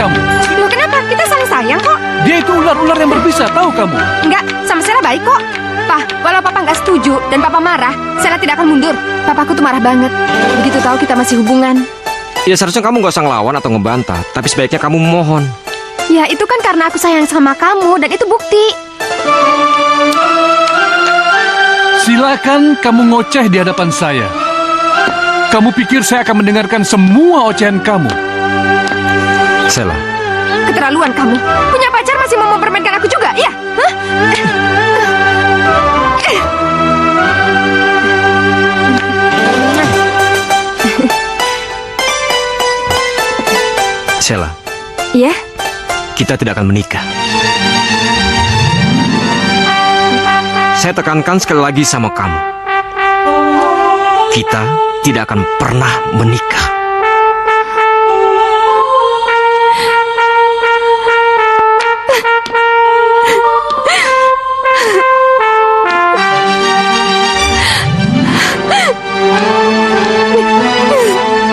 kamu. Loh kenapa? Kita saling sayang kok. Dia itu ular-ular yang berbisa, tahu kamu? Enggak, sama Sela baik kok. Pak, walau Papa nggak setuju dan Papa marah, Sela tidak akan mundur. Papaku tuh marah banget. Begitu tahu kita masih hubungan. Ya seharusnya kamu gak usah ngelawan atau ngebantah, tapi sebaiknya kamu memohon. Ya itu kan karena aku sayang sama kamu dan itu bukti. Silakan kamu ngoceh di hadapan saya. Kamu pikir saya akan mendengarkan semua ocehan kamu? Sela. Keterlaluan kamu. Punya pacar masih mau mempermainkan aku juga, iya? Hah? Sela. Iya? Kita tidak akan menikah. Saya tekankan sekali lagi sama kamu. Kita tidak akan pernah menikah.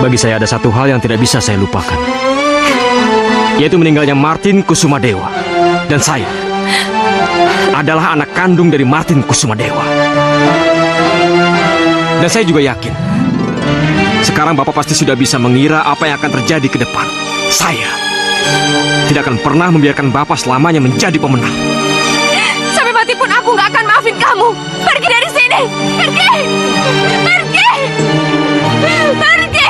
Bagi saya ada satu hal yang tidak bisa saya lupakan, yaitu meninggalnya Martin Kusumadewa. Dan saya adalah anak kandung dari Martin Kusumadewa. Dan saya juga yakin sekarang Bapak pasti sudah bisa mengira apa yang akan terjadi ke depan. Saya tidak akan pernah membiarkan Bapak selamanya menjadi pemenang. Sampai mati pun aku nggak akan maafin kamu. Pergi dari sini. Pergi. Pergi. Pergi.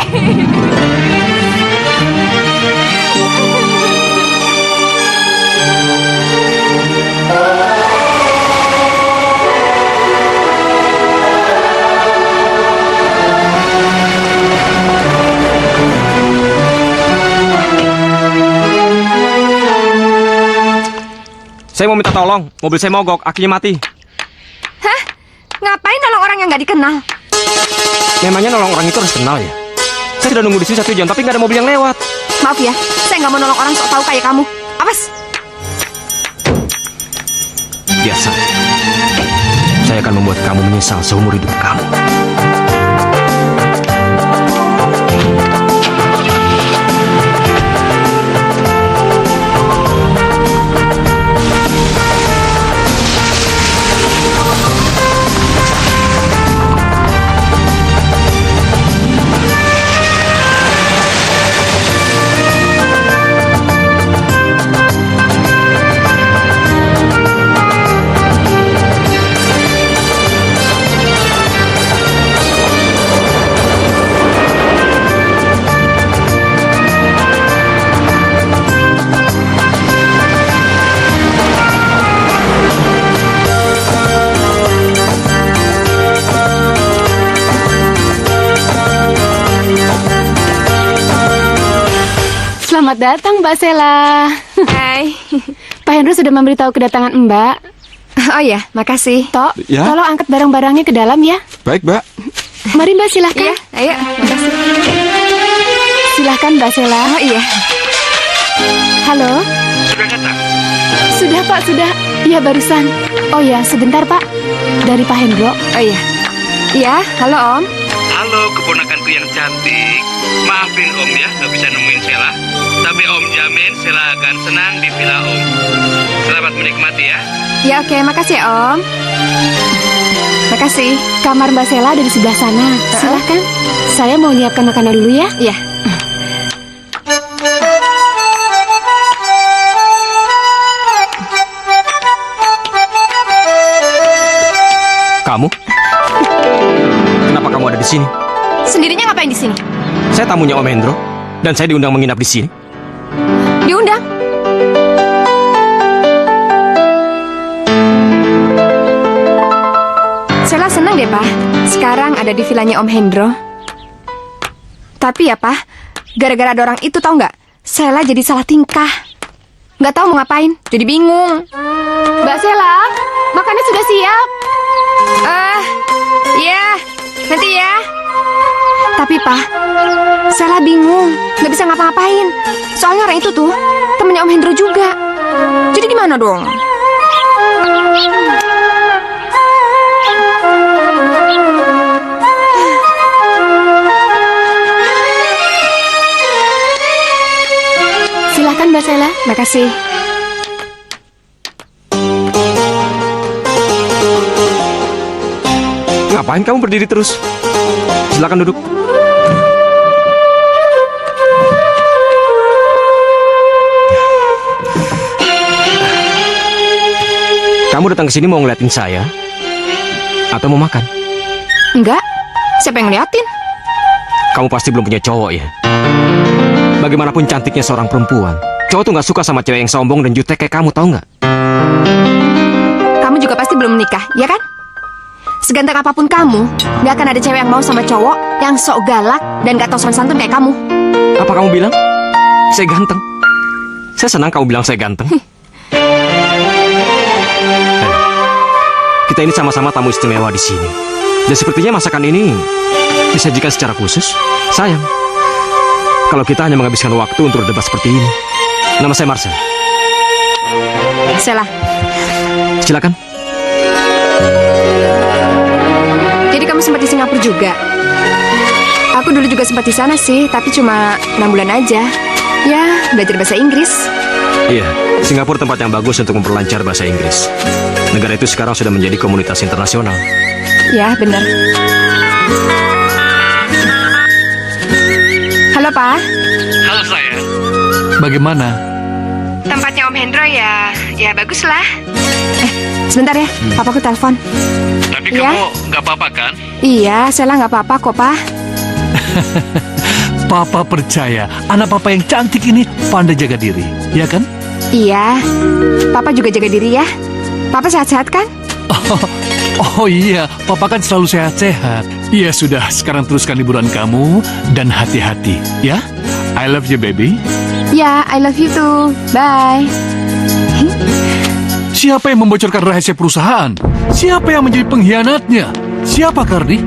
Saya mau minta tolong, mobil saya mogok, akinya mati. Hah? Ngapain nolong orang yang nggak dikenal? Memangnya nolong orang itu harus kenal ya? Saya sudah nunggu di sini 1 jam, tapi nggak ada mobil yang lewat. Maaf ya, saya nggak mau nolong orang sok tahu kayak kamu. Awas. Biasa. Saya akan membuat kamu menyesal seumur hidup kamu. Selamat datang, Mbak Sela. Hai. Pak Hendro sudah memberitahu kedatangan Mbak. Oh ya, makasih. Tok, Ya. tolong angkat barang-barangnya ke dalam ya. Baik, Mbak. Mari Mbak, silahkan. Iya, ayo. Makasih. Silahkan Mbak Sela. Oh iya. Halo. Sudah datang? Sudah Pak, sudah. Iya barusan. Oh ya, sebentar Pak. Dari Pak Hendro. Oh iya. Iya, halo Om. Halo keponakanku yang cantik. Maafin Om ya gak bisa nemuin Sela. Tapi Om jamin Sela akan senang di villa Om. Selamat menikmati ya. Ya oke, makasih ya Om. Makasih. Kamar Mbak Sela ada di sebelah sana. Silahkan. Saya mau nyiapkan makanan dulu ya. Iya. Kamu? Kenapa kamu ada di sini? Sendirinya ngapain di sini? Saya tamunya Om Hendro, dan saya diundang menginap di sini. Diundang? Sela senang deh, Pak. Sekarang ada di villanya Om Hendro. Tapi ya, Pak, gara-gara ada orang itu tau nggak? Sela jadi salah tingkah. Nggak tahu mau ngapain, jadi bingung. Mbak Sela, makannya sudah siap. Iya, nanti ya. Tapi, Pak, Sela bingung, nggak bisa ngapa-ngapain. Soalnya orang itu tuh temennya Om Hendro juga. Jadi gimana dong? Silahkan Silakan Mbak Sela. Makasih. Ngapain kamu berdiri terus? Silakan duduk. Kamu datang ke sini mau ngeliatin saya? Atau mau makan? Enggak. Siapa yang ngeliatin? Kamu pasti belum punya cowok ya? Bagaimanapun cantiknya seorang perempuan, cowok tuh gak suka sama cewek yang sombong dan jutek kayak kamu, tahu nggak? Kamu juga pasti belum menikah, ya kan? Seganteng apapun kamu, nggak akan ada cewek yang mau sama cowok yang sok galak dan gak tau sopan santun kayak kamu. Apa kamu bilang? Saya ganteng. Saya senang kamu bilang saya ganteng. Kita ini sama-sama tamu istimewa di sini. Dan sepertinya masakan ini disajikan secara khusus. Sayang, kalau kita hanya menghabiskan waktu untuk debat seperti ini. Nama saya Marcel. Salah. Silakan. Jadi kamu sempat di Singapura juga? Aku dulu juga sempat di sana sih, tapi cuma 6 bulan aja. Ya, belajar bahasa Inggris. Iya, Singapura tempat yang bagus untuk memperlancar bahasa Inggris. Negara itu sekarang sudah menjadi komunitas internasional. Ya, benar. Halo, Pak. Halo sayang. Bagaimana? Tempatnya Om Hendro ya bagus lah. Sebentar ya, papaku telepon. Tapi Iya? kamu nggak apa-apa kan? Iya, Sela nggak apa-apa kok, Pak. Papa percaya anak papa yang cantik ini pandai jaga diri, ya kan? Iya, Papa juga jaga diri ya. Papa sehat-sehat kan? Oh iya, papa kan selalu sehat-sehat. Iya sudah, sekarang teruskan liburan kamu dan hati-hati, ya? I love you, baby. Ya, I love you too. Bye. Siapa yang membocorkan rahasia perusahaan? Siapa yang menjadi pengkhianatnya? Siapa, Kardi?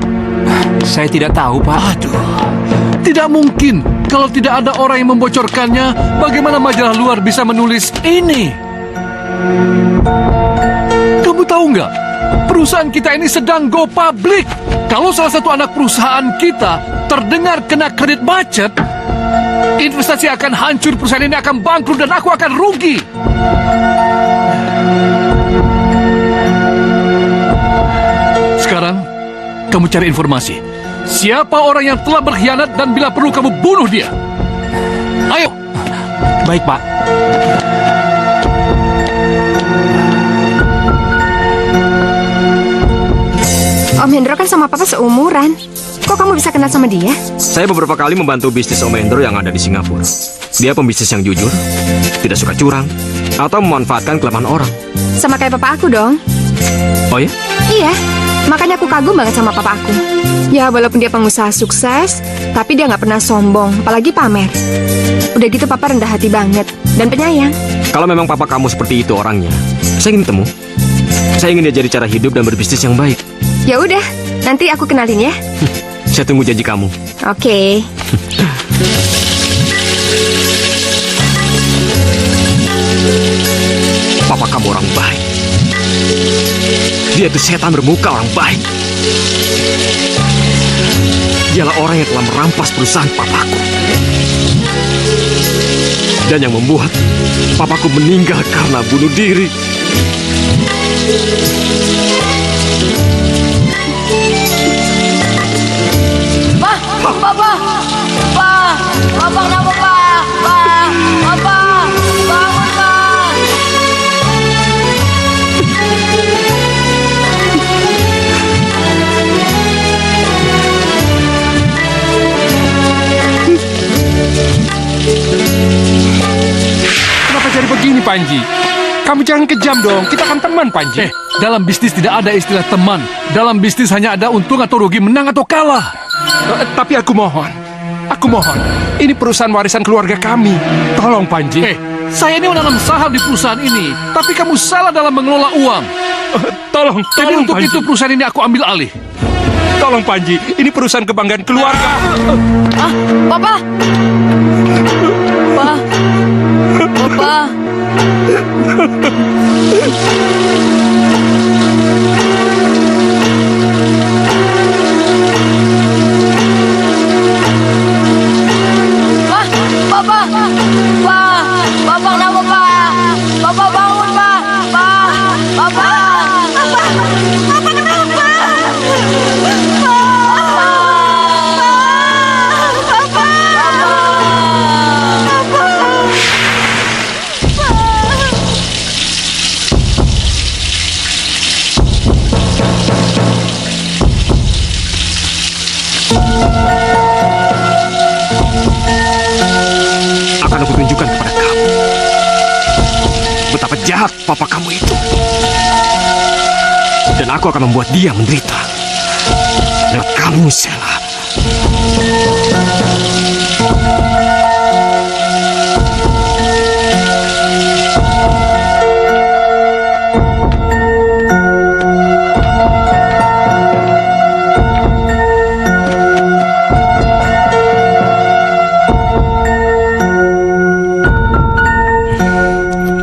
Saya tidak tahu, Pak. Aduh, tidak mungkin. Kalau tidak ada orang yang membocorkannya, bagaimana majalah luar bisa menulis ini? Kamu tahu nggak? Perusahaan kita ini sedang go public. Kalau salah satu anak perusahaan kita terdengar kena kredit macet, investasi akan hancur, perusahaan ini akan bangkrut, dan aku akan rugi. Sekarang, kamu cari informasi. Siapa orang yang telah berkhianat dan bila perlu kamu bunuh dia. Ayo. Baik, Pak. Om Hendro kan sama Papa seumuran. Kok kamu bisa kenal sama dia? Saya beberapa kali membantu bisnis Om Hendro yang ada di Singapura. Dia pembisnis yang jujur, tidak suka curang, atau memanfaatkan kelemahan orang. Sama kayak Papa aku dong. Oh ya? Iya, makanya aku kagum banget sama Papa aku. Ya, walaupun dia pengusaha sukses, tapi dia nggak pernah sombong, apalagi pamer. Udah gitu Papa rendah hati banget dan penyayang. Kalau memang papa kamu seperti itu orangnya, saya ingin ketemu. Saya ingin diajari cara hidup dan berbisnis yang baik. Ya udah, nanti aku kenalin ya. Saya tunggu janji kamu. Oke. Papa kamu orang baik. Dia itu setan bermuka orang baik. Dialah orang yang telah merampas perusahaan papaku. Dan yang membuat papaku meninggal karena bunuh diri. Kenapa jadi begini, Panji? Kamu jangan kejam dong. Kita kan teman, Panji. Dalam bisnis tidak ada istilah teman. Dalam bisnis hanya ada untung atau rugi, menang atau kalah. Tapi aku mohon. Ini perusahaan warisan keluarga kami. Tolong, Panji. Saya ini menanam saham di perusahaan ini, tapi kamu salah dalam mengelola uang. Tolong, Jadi untuk Panji. itu perusahaan ini aku ambil alih. Tolong, Panji. Ini perusahaan kebanggaan keluarga. Papa. Papa. Papa. jahat papa kamu itu. Dan aku akan membuat dia menderita. Lewat kamu, Sheila.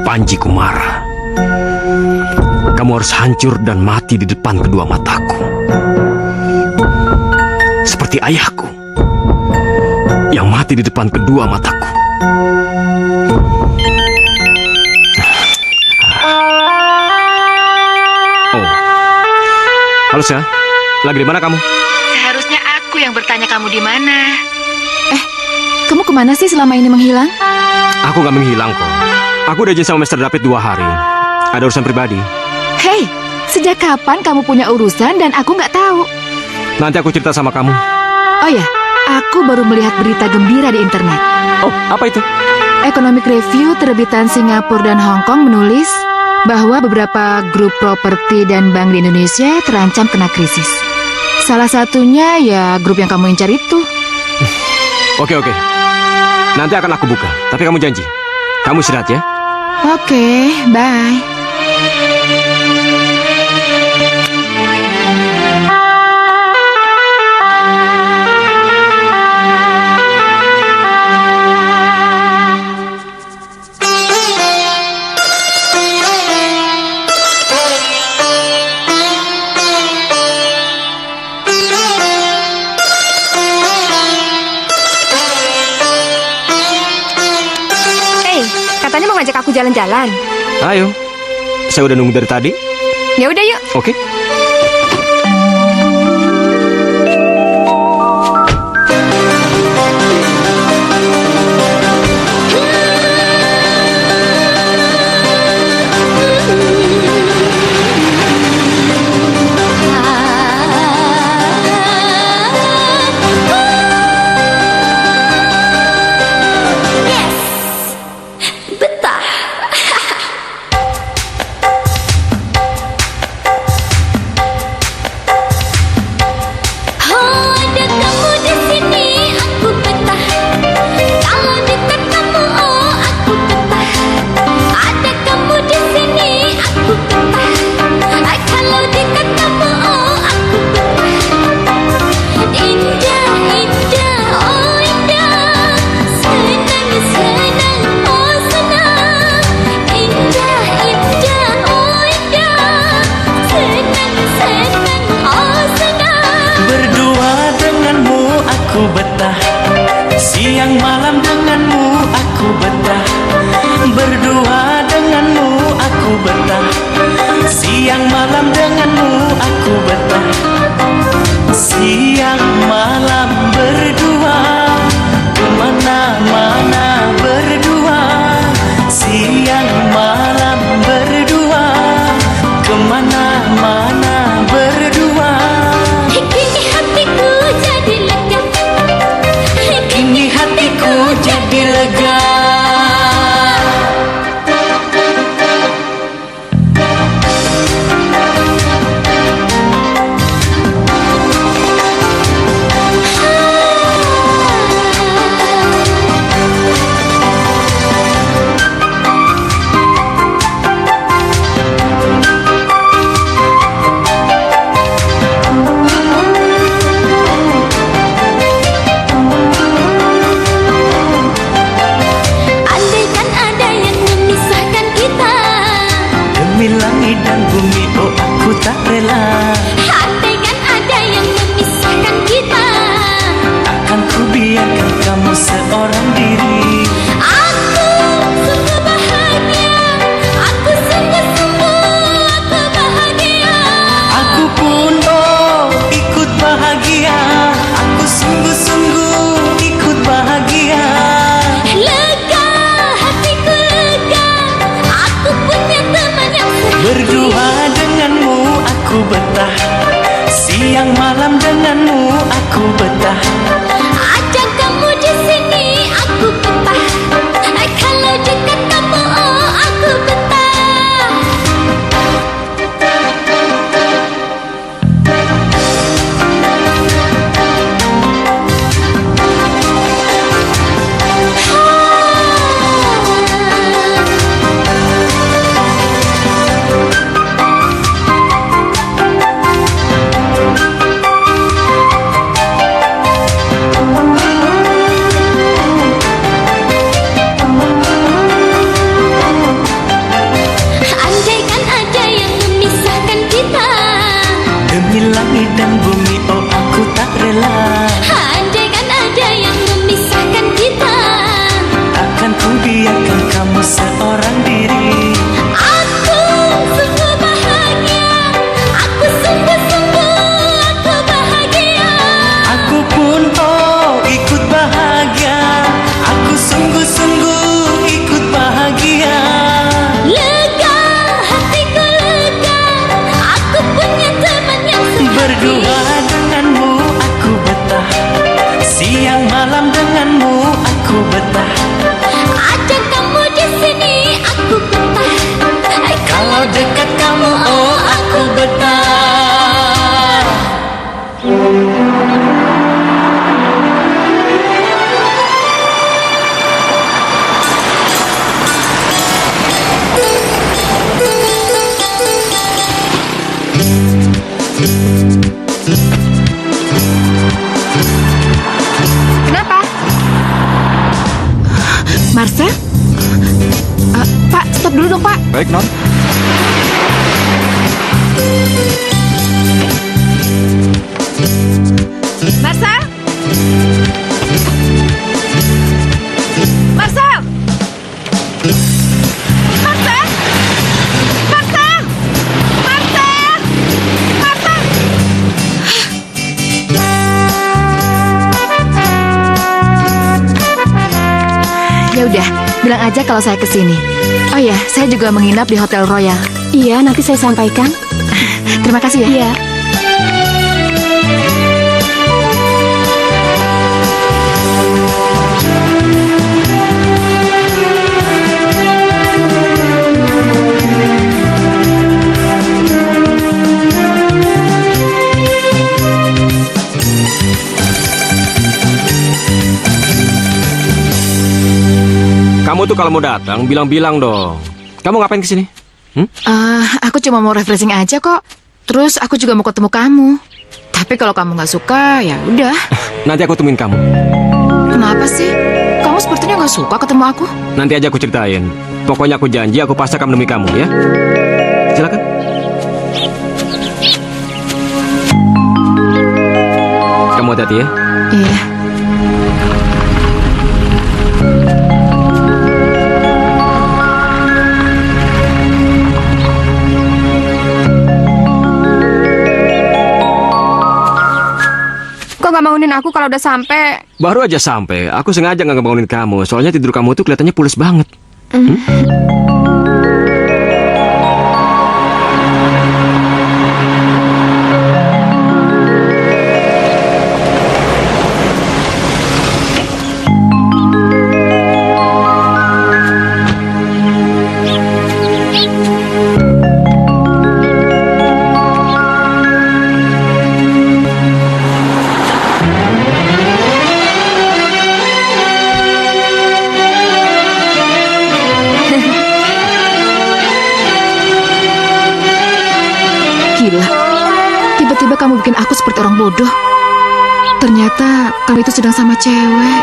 Panji Kumara, kamu harus hancur dan mati di depan kedua mataku. Seperti ayahku yang mati di depan kedua mataku. Oh, halo Sya, lagi di mana kamu? Seharusnya aku yang bertanya kamu di mana. Kamu kemana sih selama ini menghilang? Aku gak menghilang kok. Aku udah izin sama Mr. David 2 hari. Ada urusan pribadi. Hei, sejak kapan kamu punya urusan dan aku nggak tahu? Nanti aku cerita sama kamu. Oh ya, aku baru melihat berita gembira di internet. Oh, apa itu? Economic Review terbitan Singapura dan Hong Kong menulis bahwa beberapa grup properti dan bank di Indonesia terancam kena krisis. Salah satunya ya grup yang kamu incar itu. Oke. Nanti akan aku buka. Tapi kamu janji, kamu istirahat ya. Oke, bye. Katanya mau ngajak aku jalan-jalan. Ayo, saya udah nunggu dari tadi. Ya udah yuk. Oke. Siang malam denganmu aku betah, berdua denganmu aku betah. Siang malam denganmu aku betah. Siang malam berdua, kemana-mana berdua. Siang malam berdua, kemana-mana berdua. Kini hatiku jadi lega. Kini hatiku jadi lega. Andaikan ada yang memisahkan kita, Demi langit dan bumi, oh aku tak rela. andaikan ada yang memisahkan kita, Akan ku biarkan kamu seorang diri. aku sungguh bahagia, aku sungguh-sungguh aku bahagia. Aku pun oh ikut bahagia. Aku sungguh-sungguh ikut bahagia. Lega, hatiku lega, aku punya teman yang setia. Berdua denganmu aku betah. Siang malam denganmu aku betah. Ajak kamu di sini aku betah. Kalau dekat kamu oh aku betah. dong, Pak. Baik, Non. Marcel? Marcel? Marcel? Marcel? Marcel? Marcel? Ya udah, bilang aja kalau saya kesini. Oh ya, saya juga menginap di Hotel Royal. Iya, nanti saya sampaikan. Terima kasih ya. Iya. Kamu tuh kalau mau datang, bilang-bilang dong. Kamu ngapain kesini? Aku cuma mau refreshing aja kok. Terus aku juga mau ketemu kamu. Tapi kalau kamu nggak suka, ya udah. Nanti aku temuin kamu. Kenapa sih? Kamu sepertinya nggak suka ketemu aku. Nanti aja aku ceritain. Pokoknya aku janji aku pasti akan menemui kamu ya. Silakan. Kamu hati-hati ya. Iya. Kok nggak bangunin aku kalau udah sampai? Baru aja sampai. Aku sengaja nggak ngebangunin kamu. Soalnya tidur kamu tuh kelihatannya pules banget. Gila. Tiba-tiba kamu bikin aku seperti orang bodoh. Ternyata kamu itu sedang sama cewek.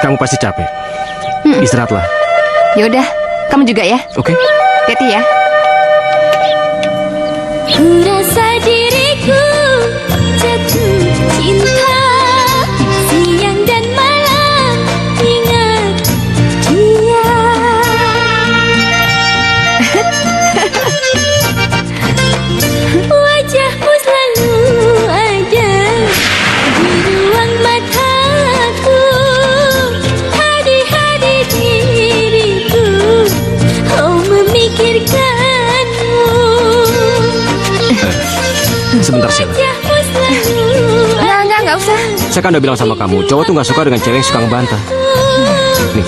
Kamu pasti capek. Istirahatlah. Yaudah, kamu juga ya. Oke? Hati-hati ya. Ku rasa diriku jatuh cinta, siang dan malam ingat dia. Wajahmu selalu ada di ruang mataku, hari-hari diriku oh memikirkanmu. Sebentar, Sheila. Nggak usah. Saya kan udah bilang sama kamu, cowok tuh nggak suka dengan cewek yang suka ngebantah. Nih,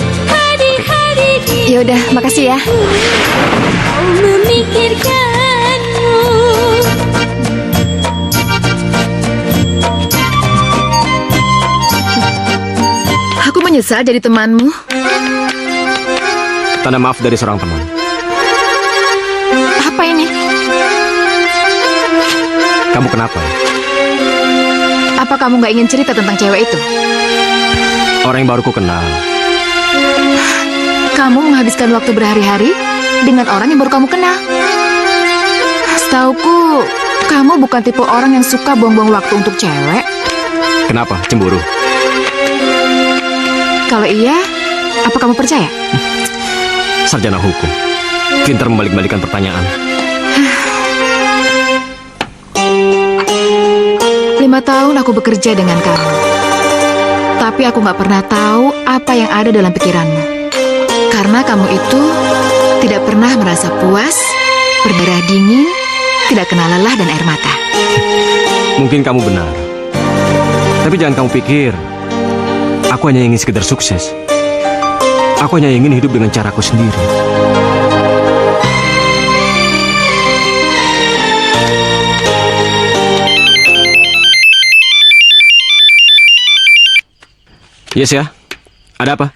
Yaudah, makasih ya. Memikirkanmu. Aku menyesal jadi temanmu. tanda maaf dari seorang teman. Apa ini? Kamu kenapa? Apa kamu nggak ingin cerita tentang cewek itu? Orang yang baru ku kenal. Kamu menghabiskan waktu berhari-hari dengan orang yang baru kamu kenal. Setauku, kamu bukan tipe orang yang suka buang-buang waktu untuk cewek. Kenapa? Cemburu? Kalau iya, apa kamu percaya? Sarjana hukum. Pintar membalik-balikan pertanyaan. 5 tahun aku bekerja dengan kamu. Tapi aku nggak pernah tahu apa yang ada dalam pikiranmu. Karena kamu itu tidak pernah merasa puas, berdarah dingin, tidak kenal lelah dan air mata. Mungkin kamu benar. Tapi jangan kamu pikir aku hanya ingin sekedar sukses. Aku hanya ingin hidup dengan caraku sendiri. Yes ya, ada apa?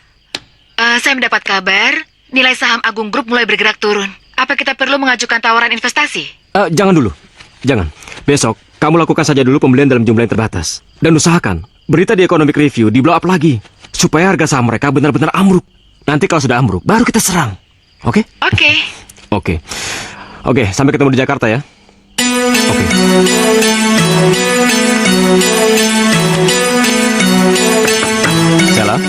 Saya mendapat kabar nilai saham Agung Group mulai bergerak turun. Apa kita perlu mengajukan tawaran investasi? Jangan dulu, jangan. Besok Kamu lakukan saja dulu pembelian dalam jumlah yang terbatas. Dan usahakan berita di Economic Review di blow up lagi. Supaya harga saham mereka benar-benar ambruk. Nanti kalau sudah ambruk, baru kita serang. Oke? Oke, sampai ketemu di Jakarta ya. Oke. Sela,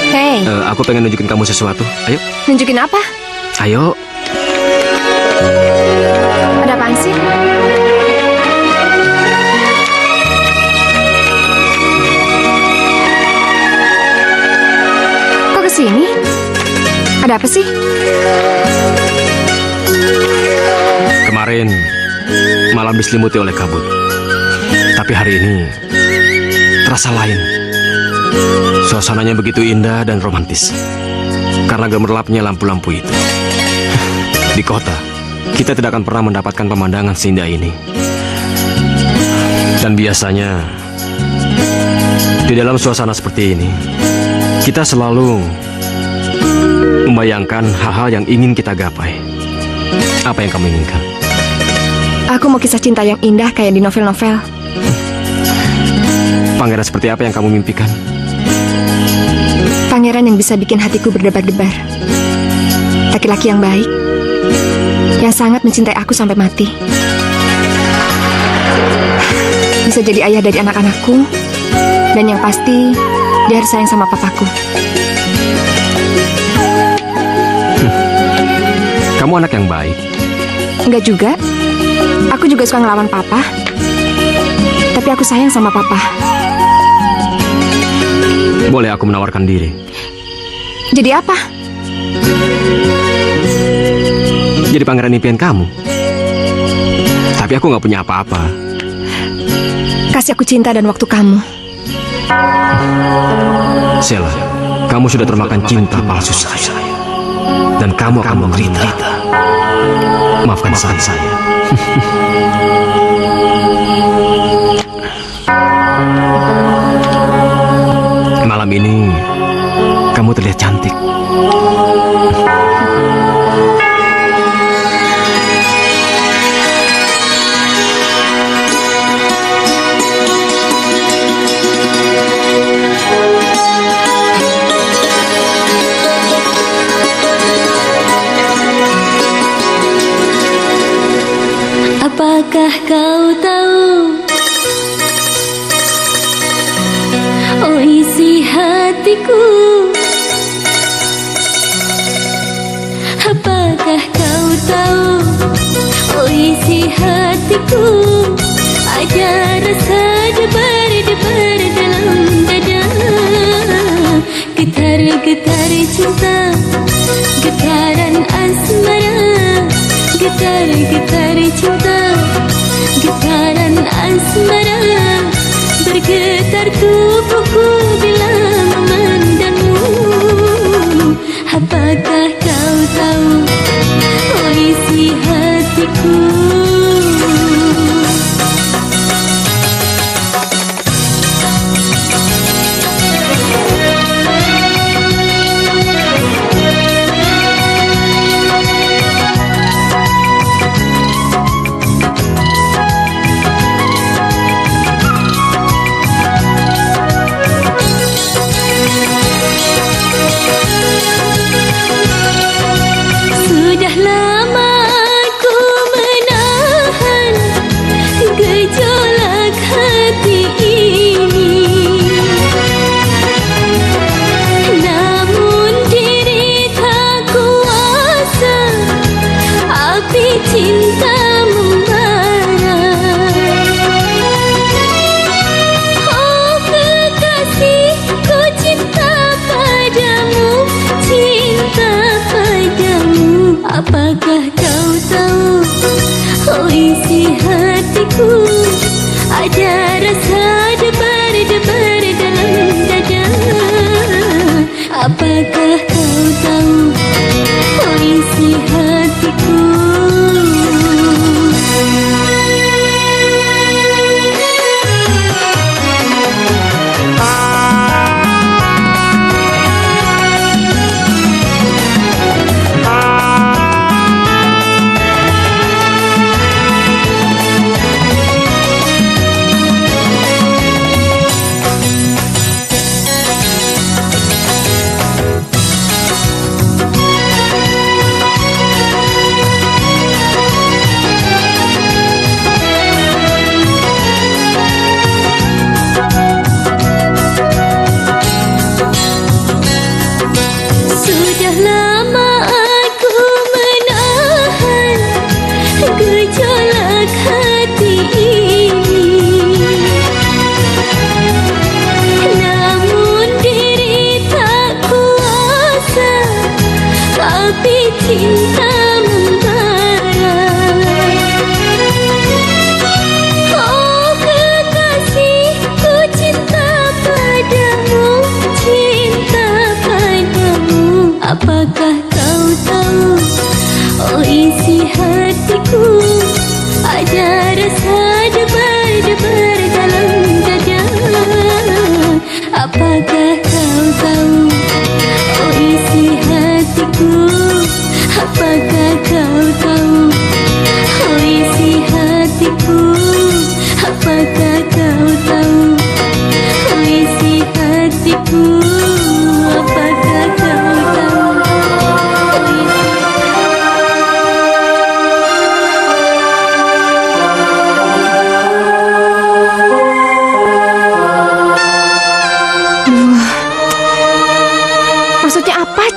Hei, aku pengen nunjukin kamu sesuatu. Ayo, nunjukin apa? ayo. Ada apaan sih? Kok kesini? Ada apa sih? Kemarin malam diselimuti oleh kabut. Tapi hari ini terasa lain. Suasananya begitu indah dan romantis. Karena gemerlapnya lampu-lampu itu. Di kota, kita tidak akan pernah mendapatkan pemandangan seindah ini. Dan biasanya di dalam suasana seperti ini, kita selalu membayangkan hal-hal yang ingin kita gapai. Apa yang kamu inginkan? Aku mau kisah cinta yang indah kayak di novel-novel. Pangeran seperti apa yang kamu mimpikan? Pangeran yang bisa bikin hatiku berdebar-debar. Laki-laki yang baik, yang sangat mencintai aku sampai mati. Bisa jadi ayah dari anak-anakku. Dan yang pasti, dia harus sayang sama papaku. Kamu anak yang baik. Enggak juga. Aku juga suka ngelawan papa. Tapi aku sayang sama papa. Boleh aku menawarkan diri? Jadi apa? Jadi pangeran impian kamu. Tapi aku nggak punya apa-apa. Kasih aku cinta dan waktu kamu. Sela, kamu sudah termakan cinta palsu saya. Dan kamu akan menderita. Maafkan saya. Malam ini kamu terlihat cantik. Apakah kau tahu, oh isi hatiku? Apakah kau tahu, oh isi hatiku? Ada rasa debar-debar dalam dada. Getar-getar cinta, getaran asmara. Getar-getar cinta, getaran asmara. Bergetar tubuhku bila memandangmu. Apakah kau tahu, oh isi hatiku? Sudah lama aku menahan gejolak hati ini, namun diri tak kuasa, api cinta membara. Oh kekasih, ku cinta padamu, cinta padamu. Apakah kau tahu, oh isi hatiku? Ada rasa debar-debar dalam dada. Apakah kau tahu, oh isi hatiku?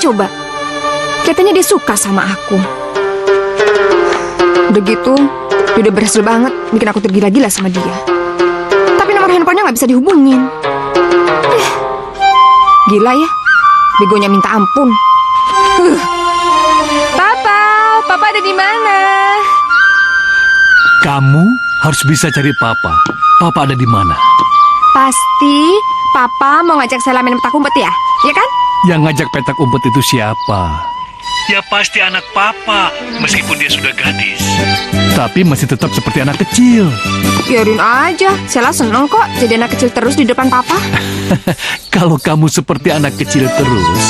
coba? Katanya dia suka sama aku. Udah gitu, dia udah berhasil banget bikin aku tergila-gila sama dia. Tapi nomor handphonenya nggak bisa dihubungin. Gila ya, begonya minta ampun. Papa ada di mana? Kamu harus bisa cari Papa. Papa ada di mana? Pasti Papa mau ngajak saya main petak umpet ya? Ya kan? Yang ngajak petak umpet itu siapa? Ya pasti anak papa, meskipun dia sudah gadis. Tapi masih tetap seperti anak kecil. Biarin aja, Sheila seneng kok jadi anak kecil terus di depan Papa. Kalau kamu seperti anak kecil terus,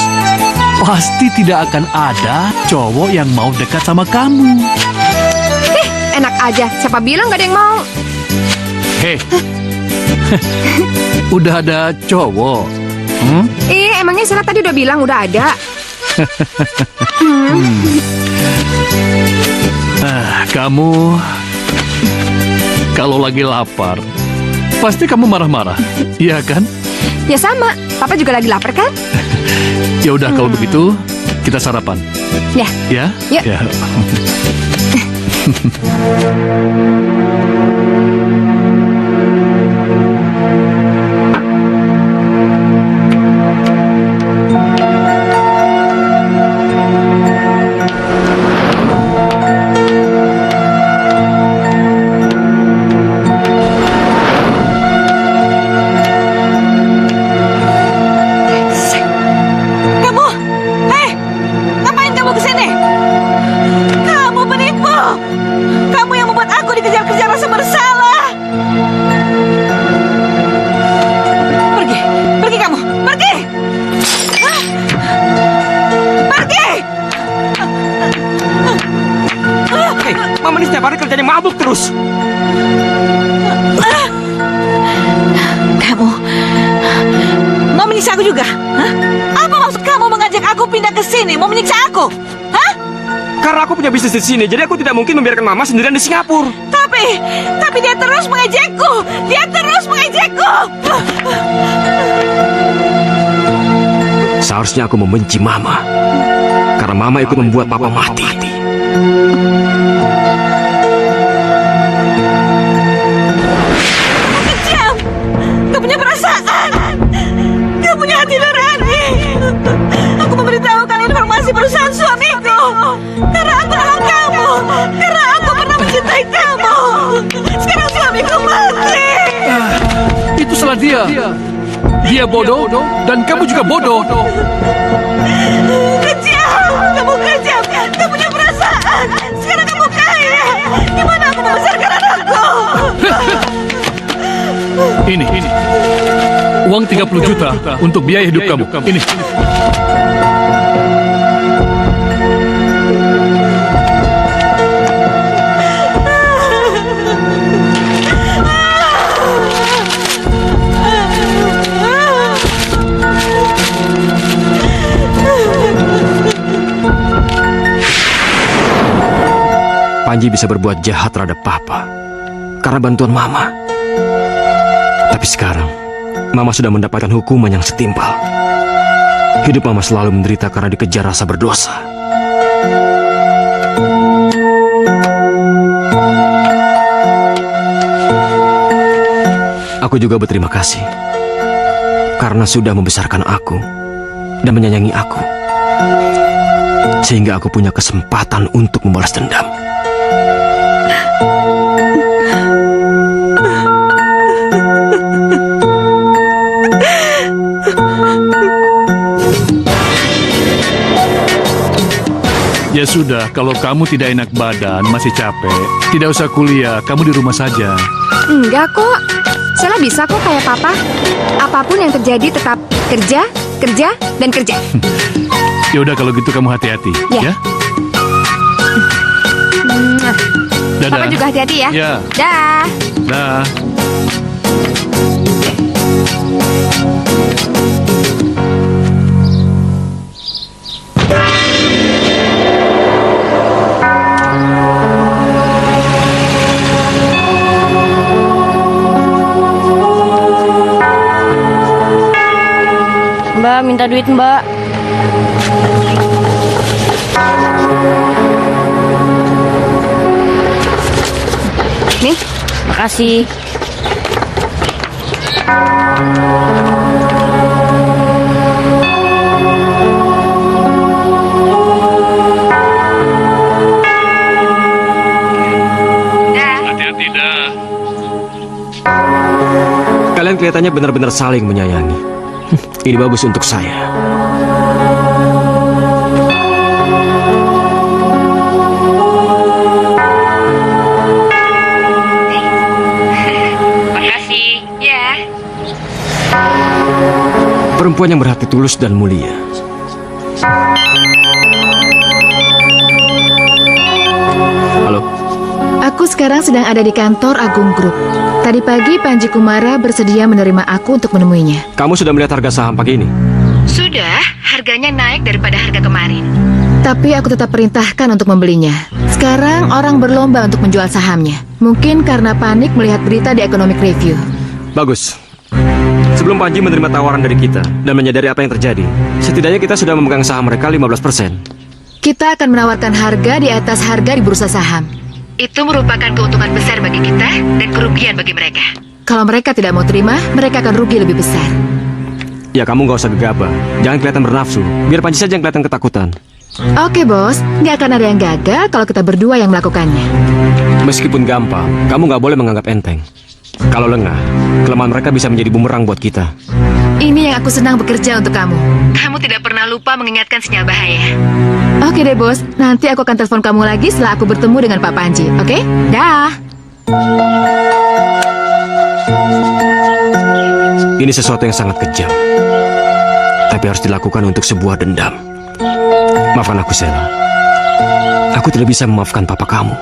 pasti tidak akan ada cowok yang mau dekat sama kamu. Enak aja, siapa bilang gak ada yang mau? Hei, udah ada cowok? Emangnya Sheila tadi udah bilang udah ada? Kamu kalau lagi lapar, pasti kamu marah-marah, iya kan? Ya sama, Papa juga lagi lapar kan? Ya udah kalau begitu kita sarapan. Ya. Ya? Yuk. Ya. Ngapain kamu kesini? Kamu penipu. Kamu yang membuat aku dikejar-kejar rasa bersalah. Pergi kamu, pergi. Pergi. Hei, Mama ini setiap hari kerjanya mabuk terus. Kamu mau menyiksa aku juga? Hah? Apa maksud kamu mengajak aku pindah ke sini? Mau menyiksa aku? Hah? Karena aku punya bisnis di sini, jadi aku tidak mungkin membiarkan Mama sendirian di Singapura. Tapi dia terus mengejekku. Dia terus mengejekku. Seharusnya aku membenci Mama. Karena Mama ikut membuat Papa mati. Kejam. Gak punya perasaan. Gak punya hati nurani. Aku memberitahukan informasi perusahaan suamiku. Karena aku adalah kamu. Karena aku pernah mencintai kamu. Sekarang suamiku mati. Itu salah dia. Dia bodoh dan kamu juga bodoh. Kejam. Kamu kejam. Gak punya perasaan. Sekarang kamu kaya. Gimana aku membesarkan anakku? Ini. Uang 30 juta untuk biaya hidup kamu. Ini. Panji bisa berbuat jahat terhadap Papa karena bantuan Mama. Tapi sekarang, Mama sudah mendapatkan hukuman yang setimpal. Hidup Mama selalu menderita karena dikejar rasa berdosa. Aku juga berterima kasih karena sudah membesarkan aku dan menyayangi aku, sehingga aku punya kesempatan untuk membalas dendam. Ya sudah, kalau kamu tidak enak badan, masih capek, tidak usah kuliah, kamu di rumah saja. Enggak kok, Sheila bisa kok kayak Papa. Apapun yang terjadi tetap kerja, dan kerja. Ya udah kalau gitu kamu hati-hati, Ya. ya? Dadah. Papa juga hati-hati ya. Ya. Dah. Dah. Mbak, minta duit, Mbak. Nih, makasih. Hati-hati dah. Kalian kelihatannya benar-benar saling menyayangi. Ini bagus untuk saya. Makasih. Ya. Perempuan yang berhati tulus dan mulia. Halo, Aku sekarang sedang ada di kantor Agung Group. Tadi pagi Panji Kumara bersedia menerima aku untuk menemuinya. kamu sudah melihat harga saham pagi ini? Sudah, harganya naik daripada harga kemarin. Tapi aku tetap perintahkan untuk membelinya. Sekarang orang berlomba untuk menjual sahamnya. Mungkin karena panik melihat berita di Economic Review. Bagus. Sebelum Panji menerima tawaran dari kita dan menyadari apa yang terjadi, setidaknya kita sudah memegang saham mereka 15%. Kita akan menawarkan harga di atas harga di bursa saham. Itu merupakan keuntungan besar bagi kita dan kerugian bagi mereka. Kalau mereka tidak mau terima, mereka akan rugi lebih besar. Ya, kamu nggak usah gegabah. Jangan kelihatan bernafsu. Biar Panji saja yang kelihatan ketakutan. Oke bos, nggak akan ada yang gagal kalau kita berdua yang melakukannya. Meskipun gampang, kamu nggak boleh menganggap enteng. Kalau lengah, kelemahan mereka bisa menjadi bumerang buat kita. Ini yang aku senang bekerja untuk kamu. Kamu tidak pernah lupa mengingatkan sinyal bahaya. Oke deh bos, nanti aku akan telepon kamu lagi setelah aku bertemu dengan Pak Panji, oke? Dah. Ini sesuatu yang sangat kejam, tapi harus dilakukan untuk sebuah dendam. Maafkan aku, Sheila. Aku tidak bisa memaafkan papa kamu.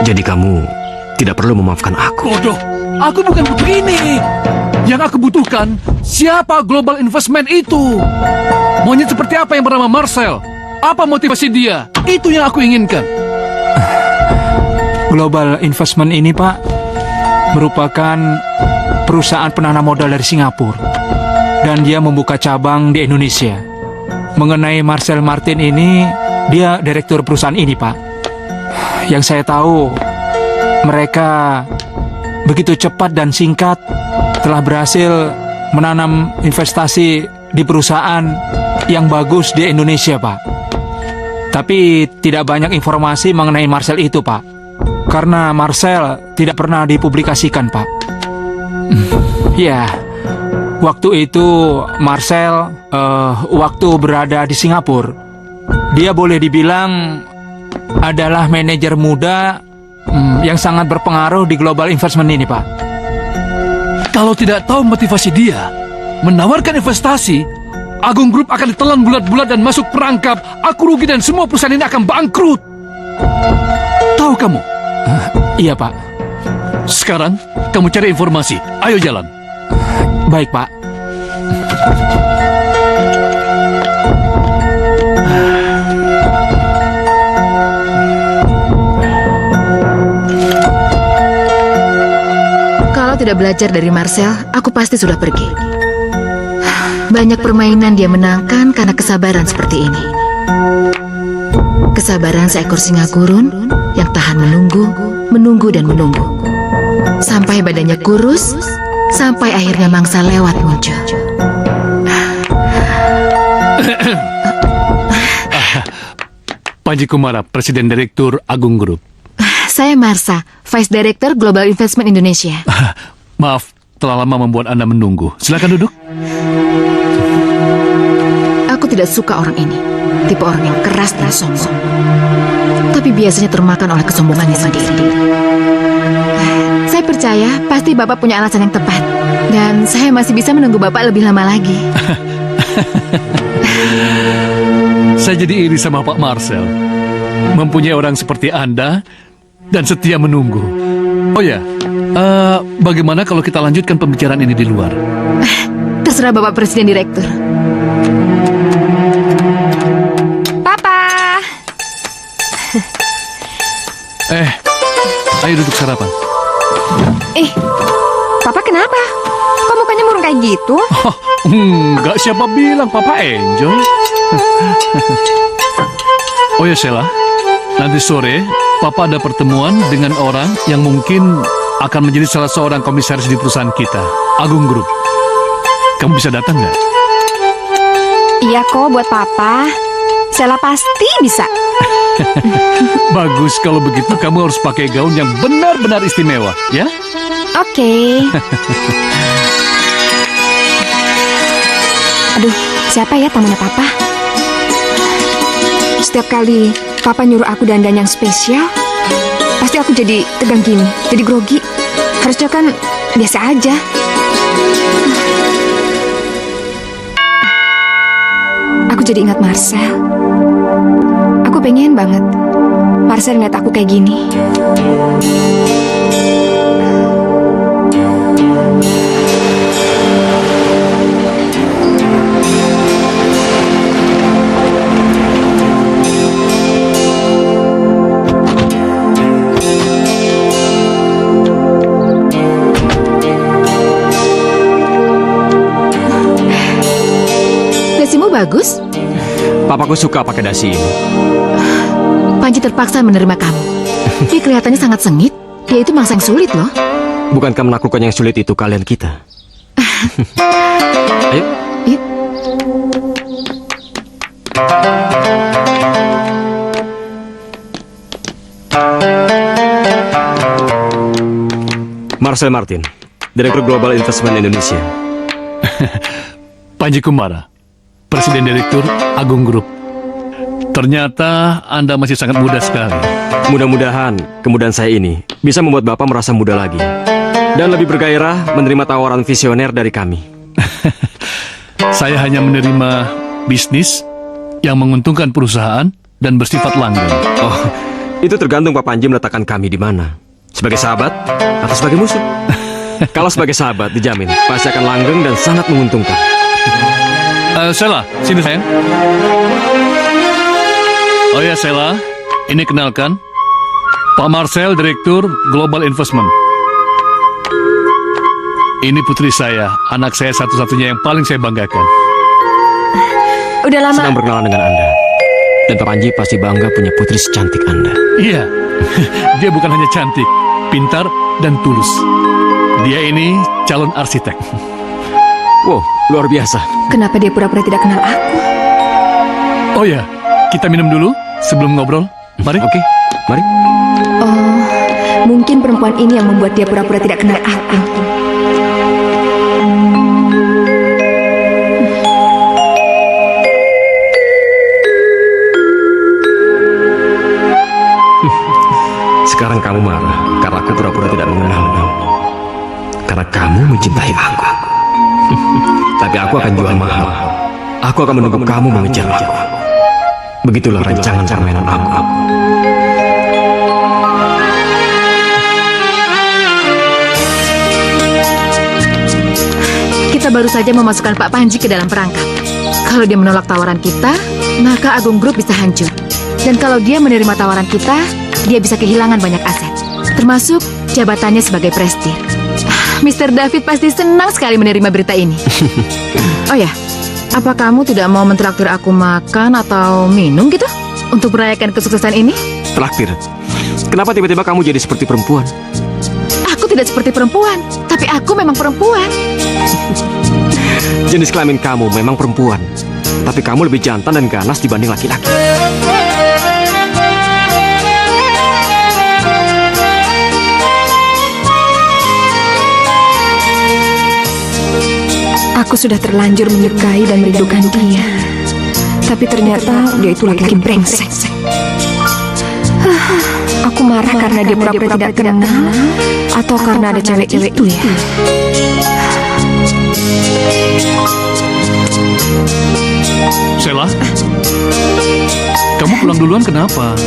Jadi kamu tidak perlu memaafkan aku. Bodoh, aku bukan butuh ini. Yang aku butuhkan, siapa global investment itu? Monyet seperti apa yang bernama Marcel? Apa motivasi dia? Itu yang aku inginkan. Global Investment ini, Pak, merupakan perusahaan penanam modal dari Singapura. Dan dia membuka cabang di Indonesia. Mengenai Marcel Martin ini, dia direktur perusahaan ini, Pak. Yang saya tahu, mereka begitu cepat dan singkat telah berhasil menanam investasi di perusahaan yang bagus di Indonesia, Pak. Tapi tidak banyak informasi mengenai Marcel itu, Pak. Karena Marcel tidak pernah dipublikasikan, Pak. Ya, waktu itu Marcel waktu berada di Singapura, dia boleh dibilang adalah manajer muda yang sangat berpengaruh di global investment ini, Pak. Kalau tidak tahu motivasi dia menawarkan investasi, Agung Group akan ditelan bulat-bulat dan masuk perangkap. Aku rugi dan semua perusahaan ini akan bangkrut. Tahu kamu? Iya, Pak. Sekarang kamu cari informasi. Ayo jalan. Baik, Pak. Kalau tidak belajar dari Marcel, aku pasti sudah pergi. Banyak permainan dia menangkan karena kesabaran seperti ini. Kesabaran seekor singa gurun yang tahan menunggu dan menunggu. Sampai badannya kurus, sampai akhirnya mangsa lewat muncul. Panji Kumara, Presiden Direktur Agung Group. Saya Marsha, Vice Director Global Investment Indonesia. Maaf, telah lama membuat Anda menunggu. Silakan duduk. Aku tidak suka orang ini. Tipe orang yang keras dan sombong. Tapi biasanya termakan oleh kesombongannya sendiri. Saya percaya pasti Bapak punya alasan yang tepat. Dan saya masih bisa menunggu Bapak lebih lama lagi. Saya jadi iri sama Pak Marcel. Mempunyai orang seperti Anda dan setia menunggu. Oh ya, bagaimana kalau kita lanjutkan pembicaraan ini di luar? Terserah Bapak Presiden Direktur. Papa. Ayo duduk sarapan. Papa kenapa? Kok mukanya murung kayak gitu? Enggak, siapa bilang Papa enjoy? Oh ya Sheila, Nanti sore, Papa ada pertemuan dengan orang yang mungkin akan menjadi salah seorang komisaris di perusahaan kita, Agung Group. Kamu bisa datang nggak? Iya kok buat Papa. Sela pasti bisa. Bagus, kalau begitu kamu harus pakai gaun yang benar-benar istimewa, ya? Oke. Aduh, siapa ya tamunya Papa? Setiap kali Papa nyuruh aku dandan yang spesial, pasti aku jadi tegang gini, jadi grogi. Harusnya kan biasa aja. Aku jadi ingat Marcel. Aku pengen banget Marcel ngeliat aku kayak gini. Dasimu bagus. Papaku suka pakai dasi ini. Panji terpaksa menerima kamu. Dia kelihatannya sangat sengit. Dia itu mangsa yang sulit loh. Bukankah melakukan yang sulit itu kalian kita? Ayo. Yuk. Marcel Martin, Direktur Global Investment Indonesia. Panji Kumara, Presiden Direktur Agung Group. Ternyata Anda masih sangat muda sekali. Mudah-mudahan kemudahan saya ini bisa membuat Bapak merasa muda lagi dan lebih bergairah menerima tawaran visioner dari kami. Saya hanya menerima bisnis yang menguntungkan perusahaan dan bersifat langgeng. Oh, itu tergantung Pak Panji meletakkan kami di mana. Sebagai sahabat atau sebagai musuh? Kalau sebagai sahabat, dijamin pasti akan langgeng dan sangat menguntungkan. Sela, sini sayang. Oh ya Sela, ini kenalkan Pak Marcel, Direktur Global Investment. Ini putri saya, anak saya satu-satunya yang paling saya banggakan. Udah lama. Senang berkenalan dengan Anda. Dan Pak Panji pasti bangga punya putri secantik Anda. Iya, dia bukan hanya cantik, pintar, dan tulus. Dia ini calon arsitek. Wow, luar biasa. Kenapa dia pura-pura tidak kenal aku? Oh ya, kita minum dulu sebelum ngobrol. Mari. Oke, mari. Oh, mungkin perempuan ini yang membuat dia pura-pura tidak kenal aku. Sekarang kamu marah karena aku pura-pura tidak mengenalmu. Karena kamu mencintai aku. Tapi aku akan jual mahal. Aku akan menunggu kamu mengejar aku. Begitulah rancangan permainan aku. Kita baru saja memasukkan Pak Panji ke dalam perangkap. Kalau dia menolak tawaran kita, maka Agung Group bisa hancur. Dan kalau dia menerima tawaran kita, dia bisa kehilangan banyak aset, termasuk jabatannya sebagai prestir. Mr. David pasti senang sekali menerima berita ini. Oh ya, apa kamu tidak mau mentraktir aku makan atau minum gitu? Untuk merayakan kesuksesan ini? Traktir. Kenapa tiba-tiba kamu jadi seperti perempuan? Aku tidak seperti perempuan, tapi aku memang perempuan. Jenis kelamin kamu memang perempuan. Tapi kamu lebih jantan dan ganas dibanding laki-laki. Aku sudah terlanjur menyukai dan merindukan dia. Tapi ternyata dia itu laki-laki brengsek. Aku marah karena dia pura-pura tidak kenal, atau karena ada cewek-cewek itu ya. Sela, kamu pulang duluan kenapa?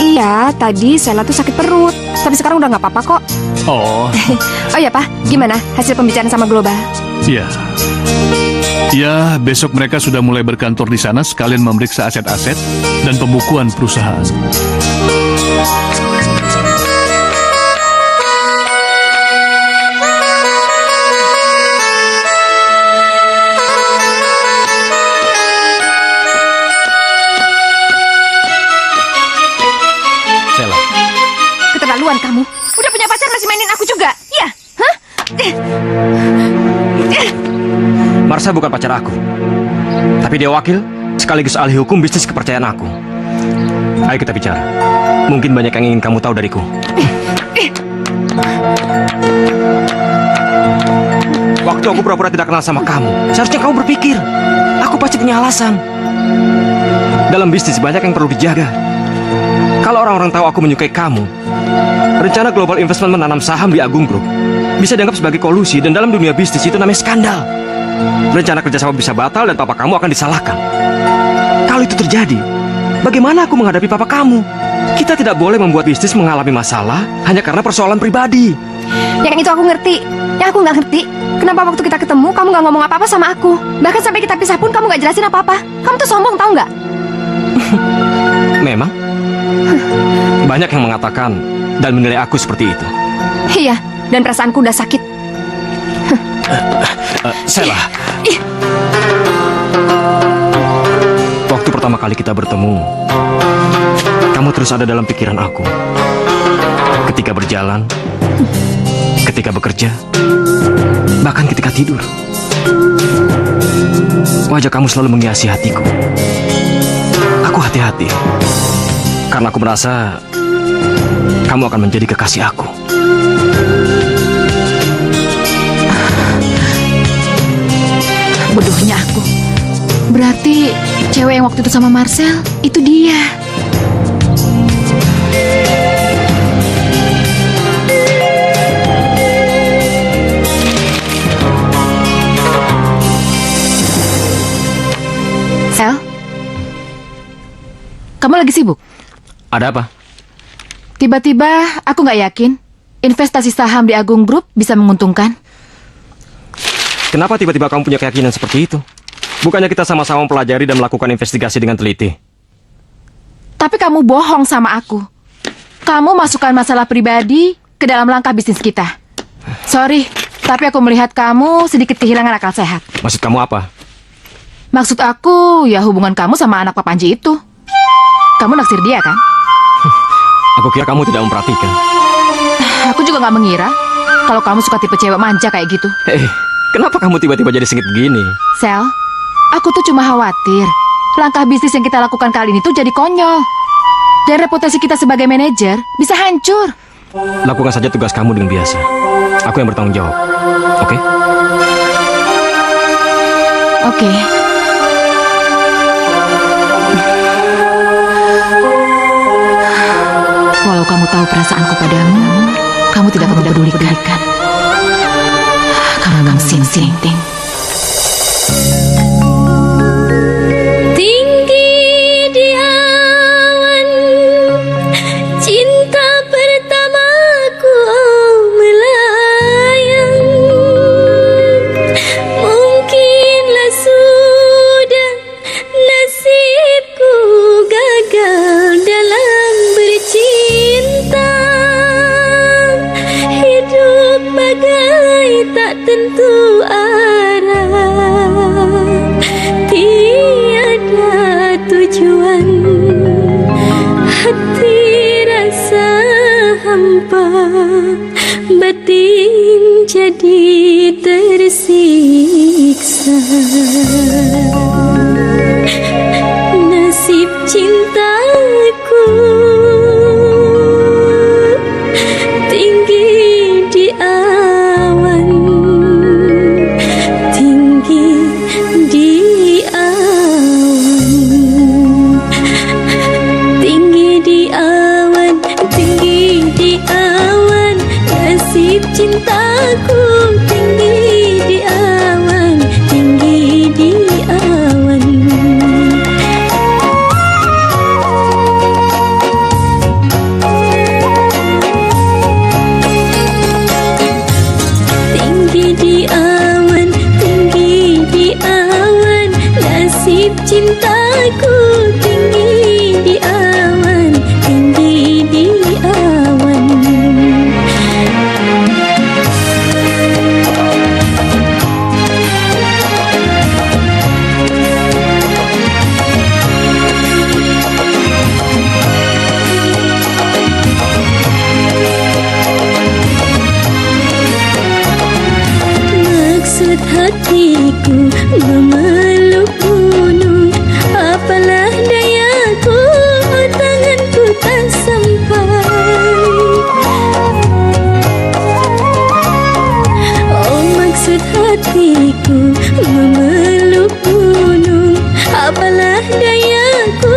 Iya, tadi Sela tuh sakit perut. Tapi sekarang udah nggak apa-apa kok. Oh, Oh ya, Pak, gimana hasil pembicaraan sama Global? iya. Ya, besok mereka sudah mulai berkantor di sana sekalian memeriksa aset-aset dan pembukuan perusahaan. Keterlaluan kamu. Udah punya pacar masih mainin aku juga. Iya. Hah? Marsha bukan pacar aku. Tapi dia wakil, sekaligus ahli hukum bisnis kepercayaan aku. Ayo kita bicara. Mungkin banyak yang ingin kamu tahu dariku. Waktu aku pura-pura tidak kenal sama kamu, seharusnya kamu berpikir, aku pasti punya alasan. Dalam bisnis banyak yang perlu dijaga. Kalau orang-orang tahu aku menyukai kamu, rencana Global Investment menanam saham di Agung Group bisa dianggap sebagai kolusi, dan dalam dunia bisnis itu namanya skandal. Rencana kerjasama bisa batal dan papa kamu akan disalahkan. Kalau itu terjadi, bagaimana aku menghadapi papa kamu? Kita tidak boleh membuat bisnis mengalami masalah hanya karena persoalan pribadi. Yang itu aku ngerti. Yang aku nggak ngerti, kenapa waktu kita ketemu kamu nggak ngomong apa-apa sama aku? Bahkan sampai kita pisah pun kamu nggak jelasin apa-apa. Kamu tuh sombong, tahu nggak? Memang banyak yang mengatakan dan menilai aku seperti itu. Iya, dan perasaanku udah sakit. Sheila, waktu pertama kali kita bertemu, kamu terus ada dalam pikiran aku. Ketika berjalan, ketika bekerja, bahkan ketika tidur. Wajah kamu selalu menghiasi hatiku. Aku hati-hati karena aku merasa kamu akan menjadi kekasih aku. Bodohnya aku. Berarti cewek yang waktu itu sama Marcel, itu dia. Sel, Kamu lagi sibuk? Ada apa? Tiba-tiba aku nggak yakin investasi saham di Agung Group bisa menguntungkan. Kenapa tiba-tiba kamu punya keyakinan seperti itu? Bukannya kita sama-sama mempelajari dan melakukan investigasi dengan teliti? Tapi kamu bohong sama aku. Kamu masukkan masalah pribadi ke dalam langkah bisnis kita. Sorry, tapi aku melihat kamu sedikit kehilangan akal sehat. Maksud kamu apa? Maksud aku, ya hubungan kamu sama anak Pak Panji itu. Kamu naksir dia kan? Aku kira kamu tidak memperhatikan. Aku juga nggak mengira kalau kamu suka tipe cewek manja kayak gitu. Kenapa kamu tiba-tiba jadi sengit begini? Sel, aku tuh cuma khawatir langkah bisnis yang kita lakukan kali ini tuh jadi konyol. Dan reputasi kita sebagai manajer bisa hancur. Lakukan saja tugas kamu dengan biasa. Aku yang bertanggung jawab. Oke? Oke. Walau kamu tahu perasaanku padamu, kamu tidak akan mempedulikan. Kamu memang sing-sing-ting. Tinggi di awan, cinta pertamaku melayang. Mungkinlah sudah nasibku gagal dalam bercinta. Hidup bagai tak tentu arah, tiada tujuan, hati rasa hampa, batin jadi tersiksa. Nasib cintaku tinggi di awan, tinggi di awan, tinggi di awan, tinggi di awan. Nasib cintaku tinggi di awan, tinggi di awan. Tinggi di awan, tinggi di awan. Nasib cintaku tinggi di awan, tinggi di awan. memeluk gunung. Apalah dayaku, tanganku tak sampai. Oh maksud hatiku memeluk gunung. Apalah dayaku,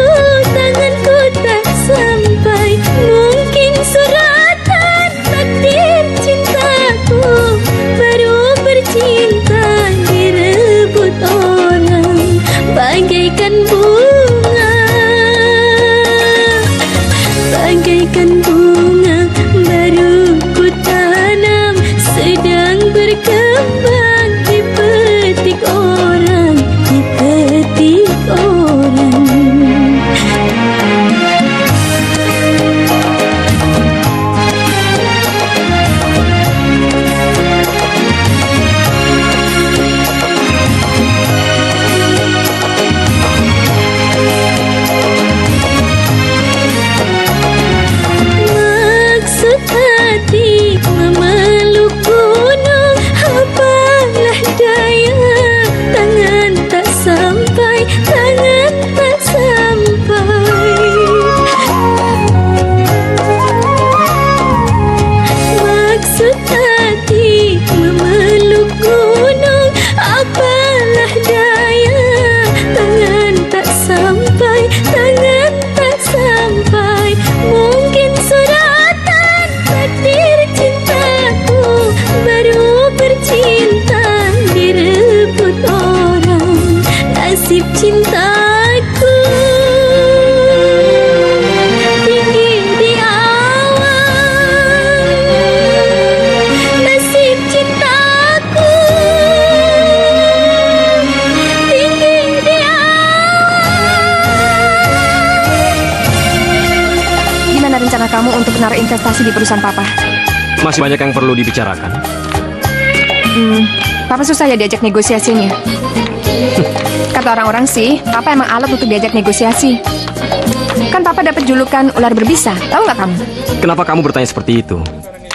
tanganku tak sampai. Mungkin suratan takdir cintaku, baru bercinta direbut orang bagaikan bunga. Bagaikan bunga baru ku tanam, sedang berkembang dipetik orang, dipetik orang. Maksud hati memeluk gunung. Apalah daya, tangan tak sampai, tangan tak sampai. Maksud hati memeluk gunung. Apalah daya, tangan tak sampai, tangan tak sampai. Mungkin suratan takdir cintaku, baru bercinta direbut orang. Nasib cintaku tinggi di awan. Nasib cintaku tinggi di Gimana rencana kamu untuk menaruh investasi di perusahaan Papa? Masih banyak yang perlu dibicarakan. Papa susah ya diajak negosiasinya. Kata orang-orang sih, Papa emang alat untuk diajak negosiasi. Kan Papa dapat julukan ular berbisa, tahu nggak kamu? Kenapa kamu bertanya seperti itu?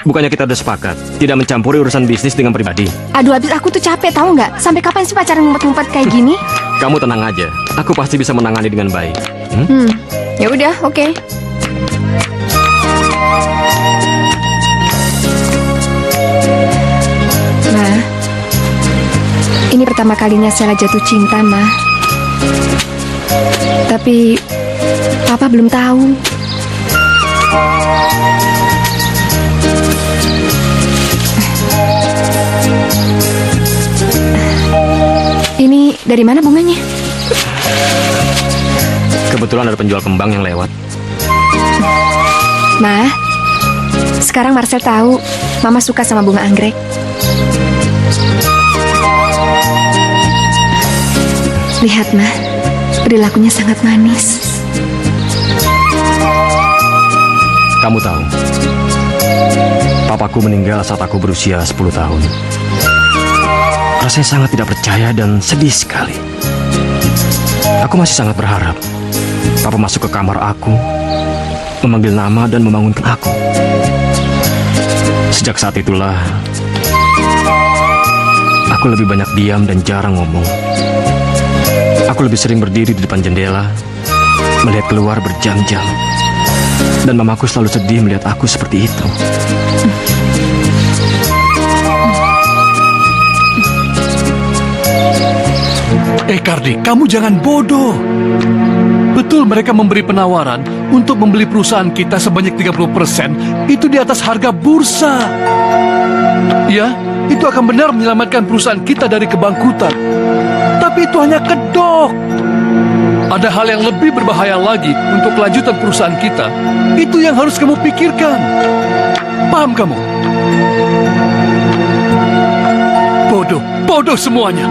Bukannya kita udah sepakat tidak mencampuri urusan bisnis dengan pribadi? Aduh, habis aku tuh capek, tahu nggak? Sampai kapan sih pacaran ngumpet-ngumpet kayak gini? Kamu tenang aja, aku pasti bisa menangani dengan baik. Ya udah, oke. Ma, ini pertama kalinya Sheila jatuh cinta, Ma. Tapi Papa belum tahu. Ini dari mana bunganya? Kebetulan ada penjual kembang yang lewat. Ma, sekarang Marcel tahu Mama suka sama bunga anggrek. Lihat, Ma, perilakunya sangat manis. Kamu tahu, papaku meninggal saat aku berusia 10 tahun. Rasanya sangat tidak percaya dan sedih sekali. Aku masih sangat berharap Papa masuk ke kamar aku, memanggil nama dan membangunkan aku. Sejak saat itulah, aku lebih banyak diam dan jarang ngomong. Aku lebih sering berdiri di depan jendela, melihat keluar berjam-jam. Dan mamaku selalu sedih melihat aku seperti itu. Kardi, kamu jangan bodoh. Betul mereka memberi penawaran untuk membeli perusahaan kita sebanyak 30%, itu di atas harga bursa. Ya, itu akan benar menyelamatkan perusahaan kita dari kebangkrutan. Tapi itu hanya kedok. Ada hal yang lebih berbahaya lagi untuk kelanjutan perusahaan kita. Itu yang harus kamu pikirkan. Paham kamu? Bodoh, bodoh semuanya.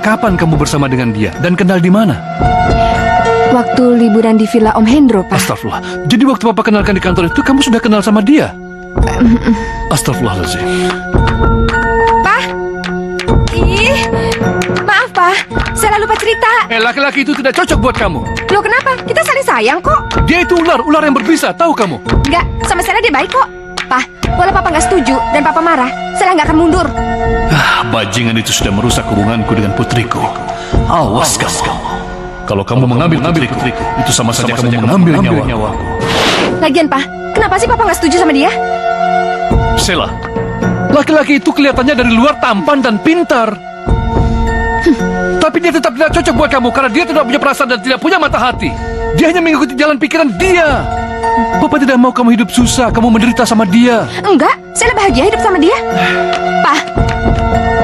kapan kamu bersama dengan dia dan kenal di mana? Waktu liburan di villa Om Hendro, Pak. Astagfirullah. Jadi waktu Papa kenalkan di kantor itu kamu sudah kenal sama dia? Astagfirullahaladzim. Pak! Ih, maaf, Pak. Saya lupa cerita. Laki-laki itu tidak cocok buat kamu. Loh, kenapa? Kita saling sayang kok. Dia itu ular yang berbisa, tahu kamu? Enggak, sama Stella dia baik kok. Pak, walau Papa nggak setuju dan Papa marah, Stella nggak akan mundur. Bajingan itu sudah merusak hubunganku dengan putriku. Awas kamu. Kalau kamu mengambil putriku, itu sama saja kamu mengambil nyawaku. Lagian, Pak, kenapa sih Papa nggak setuju sama dia? Sheila, laki-laki itu kelihatannya dari luar tampan dan pintar. Tapi dia tetap tidak cocok buat kamu karena dia tidak punya perasaan dan tidak punya mata hati. Dia hanya mengikuti jalan pikiran dia. Papa tidak mau kamu hidup susah, kamu menderita sama dia. Enggak, Stella bahagia hidup sama dia. Pak,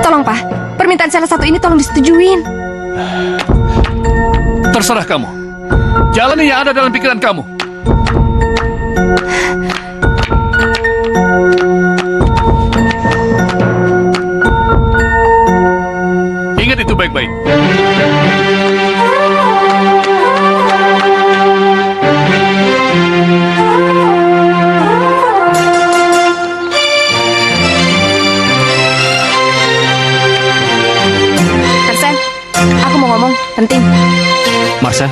tolong Pak, permintaan Stella satu ini tolong disetujuin. Terserah kamu. Jalani yang ada dalam pikiran kamu. Ingat itu baik-baik. Marcel, aku mau ngomong, penting. Marsha,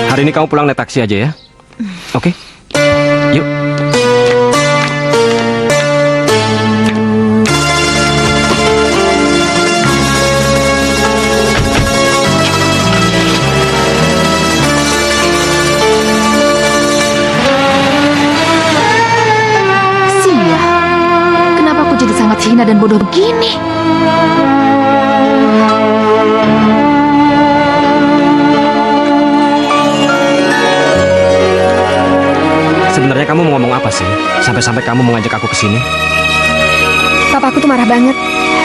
hari ini kamu pulang naik taksi aja ya. Oke? Yuk. Sia, kenapa aku jadi sangat hina dan bodoh begini? Sebenarnya kamu mau ngomong apa sih? Sampai-sampai kamu mengajak aku ke sini? Papaku tuh marah banget.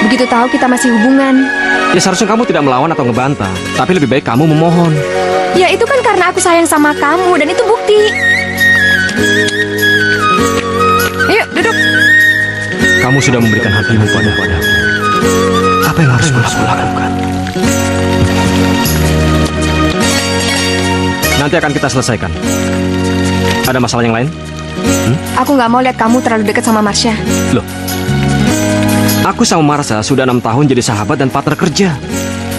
Begitu tahu kita masih hubungan. Ya seharusnya kamu tidak melawan atau ngebantah. Tapi lebih baik kamu memohon. Ya itu kan karena aku sayang sama kamu dan itu bukti. Ayo, duduk. Kamu sudah memberikan hatimu padaku. Apa yang harus aku lakukan? Nanti akan kita selesaikan. Ada masalah yang lain? Aku nggak mau lihat kamu terlalu dekat sama Marsha. Loh, aku sama Marsha sudah 6 tahun jadi sahabat dan partner kerja.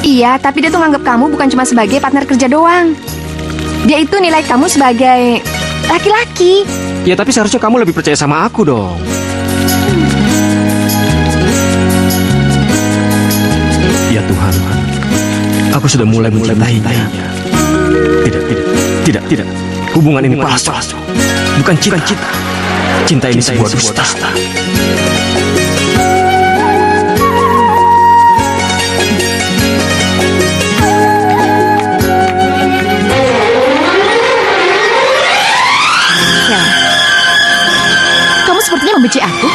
Iya, tapi dia tuh nganggap kamu bukan cuma sebagai partner kerja doang. Dia itu nilai kamu sebagai laki-laki. Ya tapi seharusnya kamu lebih percaya sama aku dong. Ya Tuhan, aku sudah mulai mencintainya. Tidak. Hubungan ini palsu. Bukan cinta. Cinta ini sebuah dusta. Ya, kamu sepertinya membenci aku.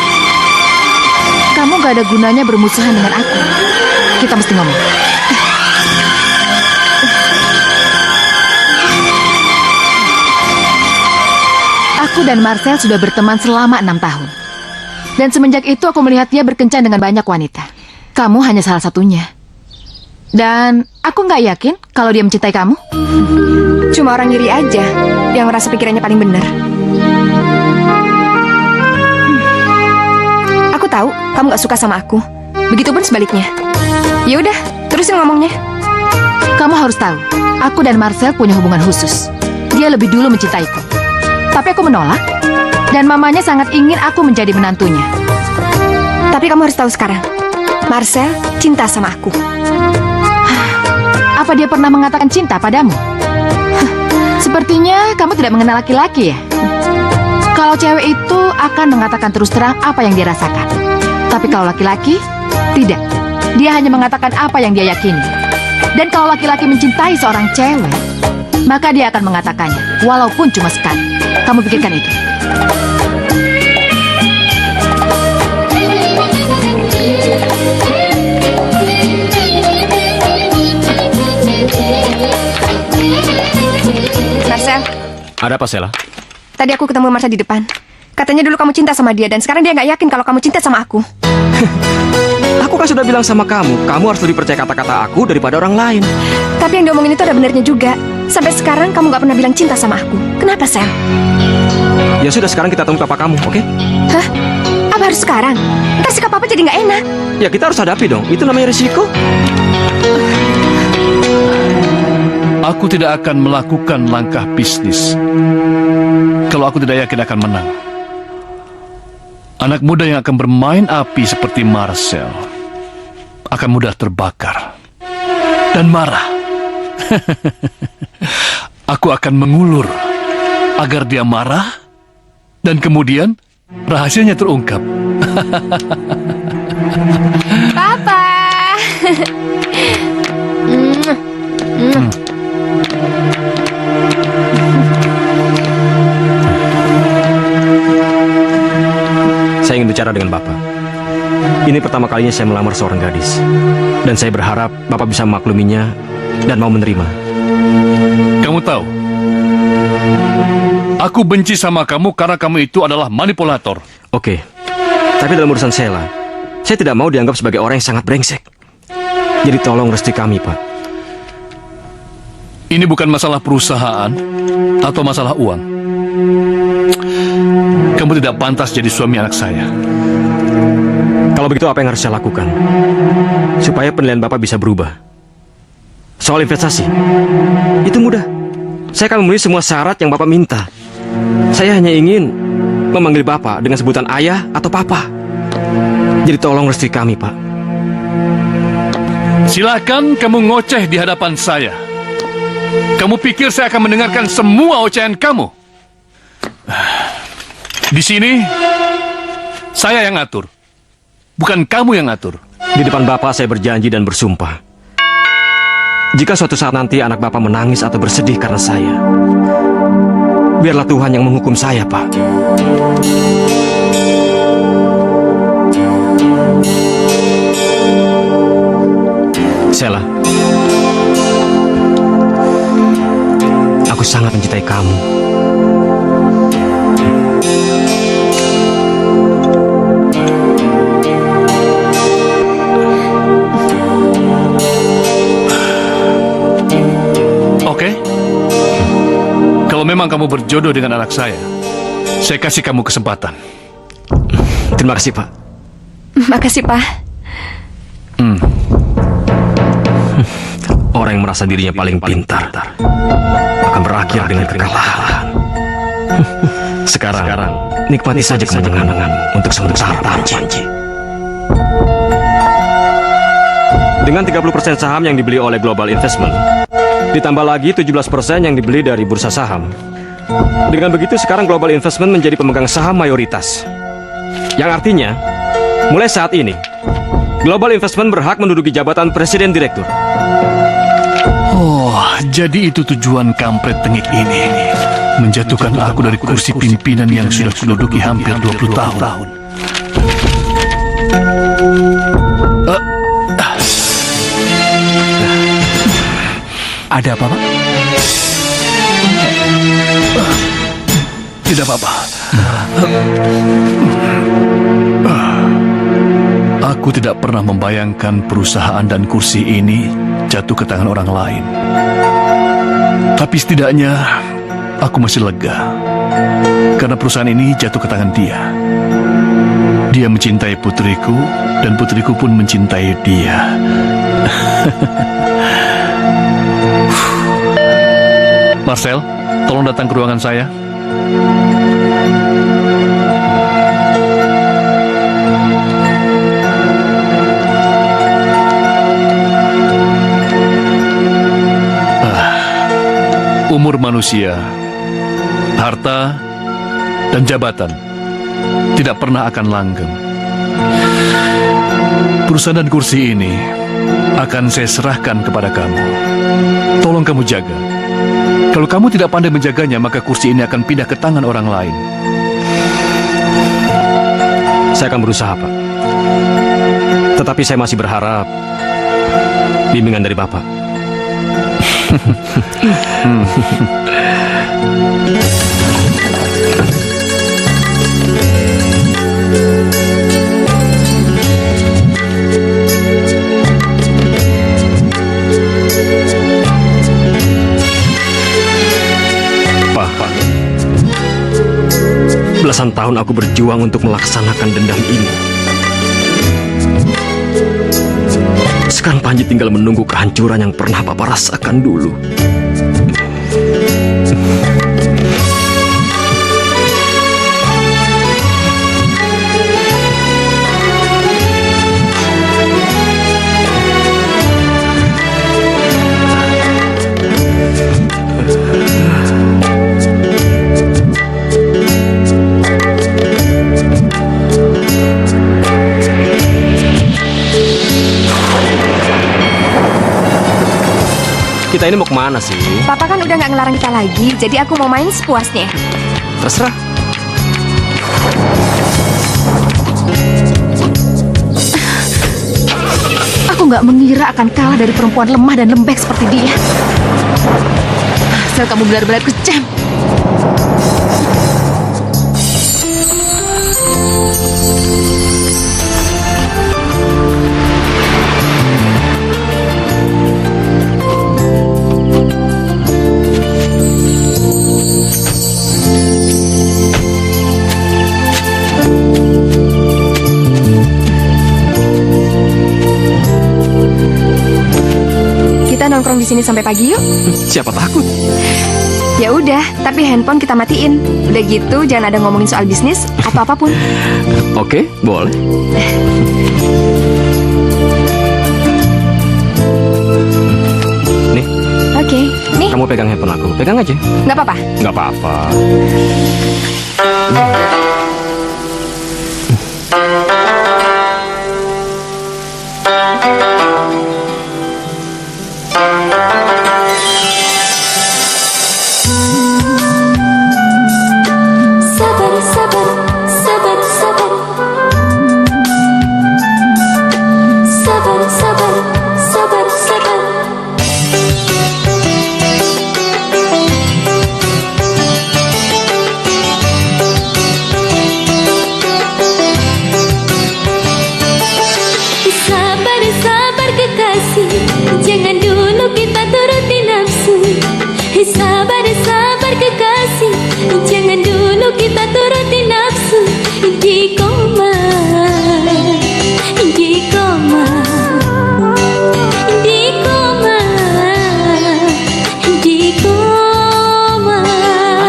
Kamu gak ada gunanya bermusuhan dengan aku. Kita mesti ngomong. Aku dan Marcel sudah berteman selama 6 tahun. Dan semenjak itu aku melihat dia berkencan dengan banyak wanita. Kamu hanya salah satunya. Dan aku nggak yakin kalau dia mencintai kamu. Cuma orang iri aja yang merasa pikirannya paling benar. Aku tahu kamu nggak suka sama aku. Begitupun sebaliknya. Ya udah, terusin ngomongnya. Kamu harus tahu, aku dan Marcel punya hubungan khusus. Dia lebih dulu mencintaiku. Tapi aku menolak. Dan mamanya sangat ingin aku menjadi menantunya. Tapi kamu harus tahu sekarang, Marcel cinta sama aku. Apa dia pernah mengatakan cinta padamu? Sepertinya kamu tidak mengenal laki-laki ya. Kalau cewek itu akan mengatakan terus terang apa yang dia rasakan. Tapi kalau laki-laki, tidak. Dia hanya mengatakan apa yang dia yakini. Dan kalau laki-laki mencintai seorang cewek, maka dia akan mengatakannya, walaupun cuma sekali. Kamu pikirkan itu. Marcel, Ada apa, Sheila? tadi aku ketemu Marsha di depan. Katanya dulu kamu cinta sama dia dan sekarang dia nggak yakin kalau kamu cinta sama aku. Aku kan sudah bilang sama kamu harus lebih percaya kata-kata aku daripada orang lain. Tapi yang diomongin itu ada benernya juga. Sampai sekarang kamu nggak pernah bilang cinta sama aku. Kenapa, Sel? Ya sudah, sekarang kita temui papa kamu, oke? Hah? Apa harus sekarang? Ntar sikap papa jadi nggak enak. Ya kita harus hadapi dong, itu namanya risiko. Aku tidak akan melakukan langkah bisnis kalau aku tidak yakin akan menang. Anak muda yang akan bermain api seperti Marcel akan mudah terbakar dan marah. Aku akan mengulur agar dia marah dan kemudian rahasianya terungkap. Papa. Saya ingin bicara dengan Bapak. Ini pertama kalinya saya melamar seorang gadis. Dan saya berharap Bapak bisa memakluminya dan mau menerima. Kamu tahu, aku benci sama kamu karena kamu itu adalah manipulator. Oke, tapi dalam urusan Sheila, saya tidak mau dianggap sebagai orang yang sangat brengsek. Jadi tolong restui kami, Pak. Ini bukan masalah perusahaan atau masalah uang. Kamu tidak pantas jadi suami anak saya. Kalau begitu apa yang harus saya lakukan supaya penilaian Bapak bisa berubah? Soal investasi, itu mudah. Saya akan memenuhi semua syarat yang Bapak minta. Saya hanya ingin memanggil Bapak dengan sebutan ayah atau papa. Jadi tolong restui kami, Pak. Silakan kamu ngoceh di hadapan saya. Kamu pikir saya akan mendengarkan semua ocehan kamu? Di sini, saya yang ngatur. Bukan kamu yang ngatur. Di depan Bapak saya berjanji dan bersumpah. Jika suatu saat nanti anak Bapak menangis atau bersedih karena saya, biarlah Tuhan yang menghukum saya, Pak. Sheila, aku sangat mencintai kamu. Oke? Kalau memang kamu berjodoh dengan anak saya kasih kamu kesempatan. Terima kasih, Pak. Makasih, Pak. Orang yang merasa dirinya paling pintar akan berakhir dengan kekalahan. Sekarang nikmati saja kemenanganmu untuk sementara, Panji. Dengan 30% saham yang dibeli oleh Global Investment, ditambah lagi 17% yang dibeli dari bursa saham. Dengan begitu sekarang Global Investment menjadi pemegang saham mayoritas. Yang artinya, mulai saat ini, Global Investment berhak menduduki jabatan Presiden Direktur. Oh, jadi itu tujuan kampret tengik ini. Menjatuhkan aku dari kursi pimpinan yang sudah kududuki hampir 20 tahun. Ada apa, Pak? Tidak apa-apa. Aku tidak pernah membayangkan perusahaan dan kursi ini jatuh ke tangan orang lain. Tapi setidaknya aku masih lega karena perusahaan ini jatuh ke tangan dia. Dia mencintai putriku dan putriku pun mencintai dia. Marcel, tolong datang ke ruangan saya. Umur manusia, harta, dan jabatan tidak pernah akan langgeng. Perusahaan dan kursi ini akan saya serahkan kepada kamu. Tolong kamu jaga. Kalau kamu tidak pandai menjaganya, maka kursi ini akan pindah ke tangan orang lain. Saya akan berusaha, Pak. Tetapi saya masih berharap bimbingan dari Bapak. Ratusan tahun aku berjuang untuk melaksanakan dendam ini. Sekarang Panji tinggal menunggu kehancuran yang pernah Papa rasakan dulu. Kita ini mau kemana sih? Papa kan udah nggak ngelarang kita lagi, jadi aku mau main sepuasnya. Terserah. Aku nggak mengira akan kalah dari perempuan lemah dan lembek seperti dia. Sel, kamu benar-benar kejam. Kita nongkrong di sini sampai pagi yuk. Siapa takut? Ya udah, tapi handphone kita matiin. Udah gitu jangan ada ngomongin soal bisnis atau apapun. Oke, boleh. Nih, Oke, nih kamu pegang handphone aku. Pegang aja. nggak apa-apa. Nggak apa-apa. Sabar, sabar, sabar, sabar. Sabar, sabar, sabar, sabar. Sabar, sabar kekasih, jangan dulu kita turuti nafsu. Sabar, sabar kekasih, jangan dulu kita turuti nafsu. Di koma, di koma, di koma, di koma.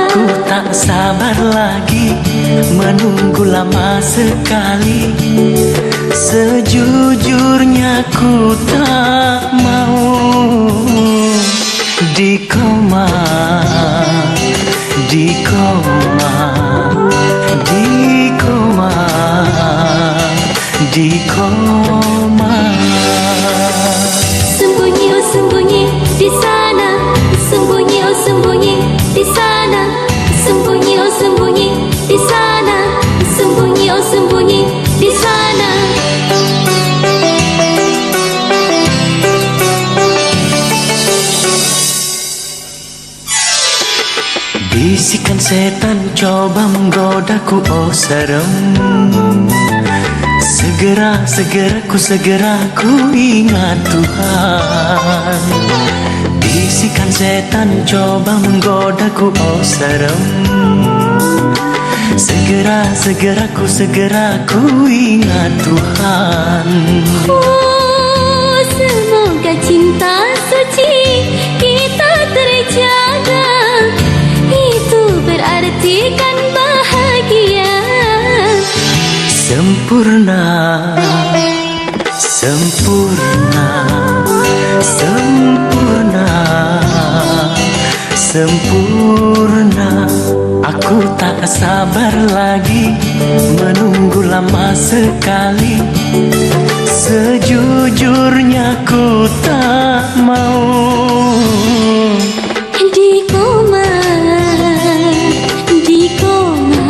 Aku tak sabar lagi menunggu lama sekali. Sejujurnya ku tak mau di koma, di koma, di koma, di koma. Sembunyi oh sembunyi di sana, sembunyi oh sembunyi di sana, sembunyi oh sembunyi di sana, sembunyi oh sembunyi di sana. Bisikan setan coba menggodaku, oh serem. Segera, segera ku ingat Tuhan. Bisikan setan coba menggodaku, oh serem. Segera ku ingat Tuhan. Oh, semoga cinta suci kita terjaga. Itu berarti kan bahagia. Sempurna, sempurna, sempurna, sempurna. Aku tak sabar lagi menunggu lama sekali. Sejujurnya ku tak mau Di koma, di koma,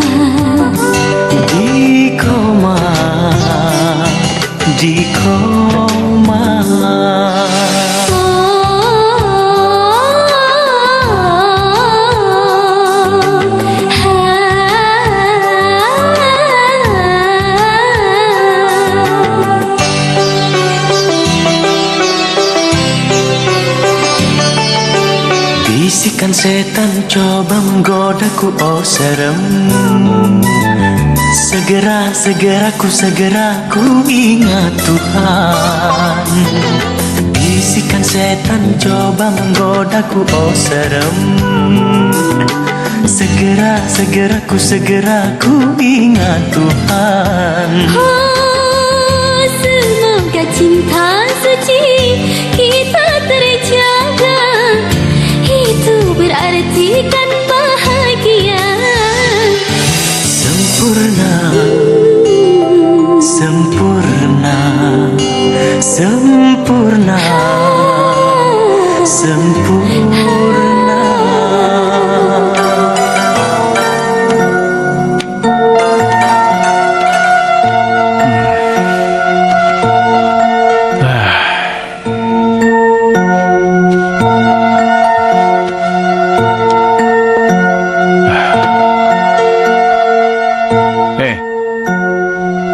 di koma, di koma. Bisikan setan coba menggodaku, oh serem. Segera ku ingat Tuhan. Bisikan setan coba menggodaku, oh serem. Segera ku ingat Tuhan. Oh, semoga cinta suci kita terjaga. Itu berarti kan bahagia. Sempurna, sempurna, sempurna, sempurna.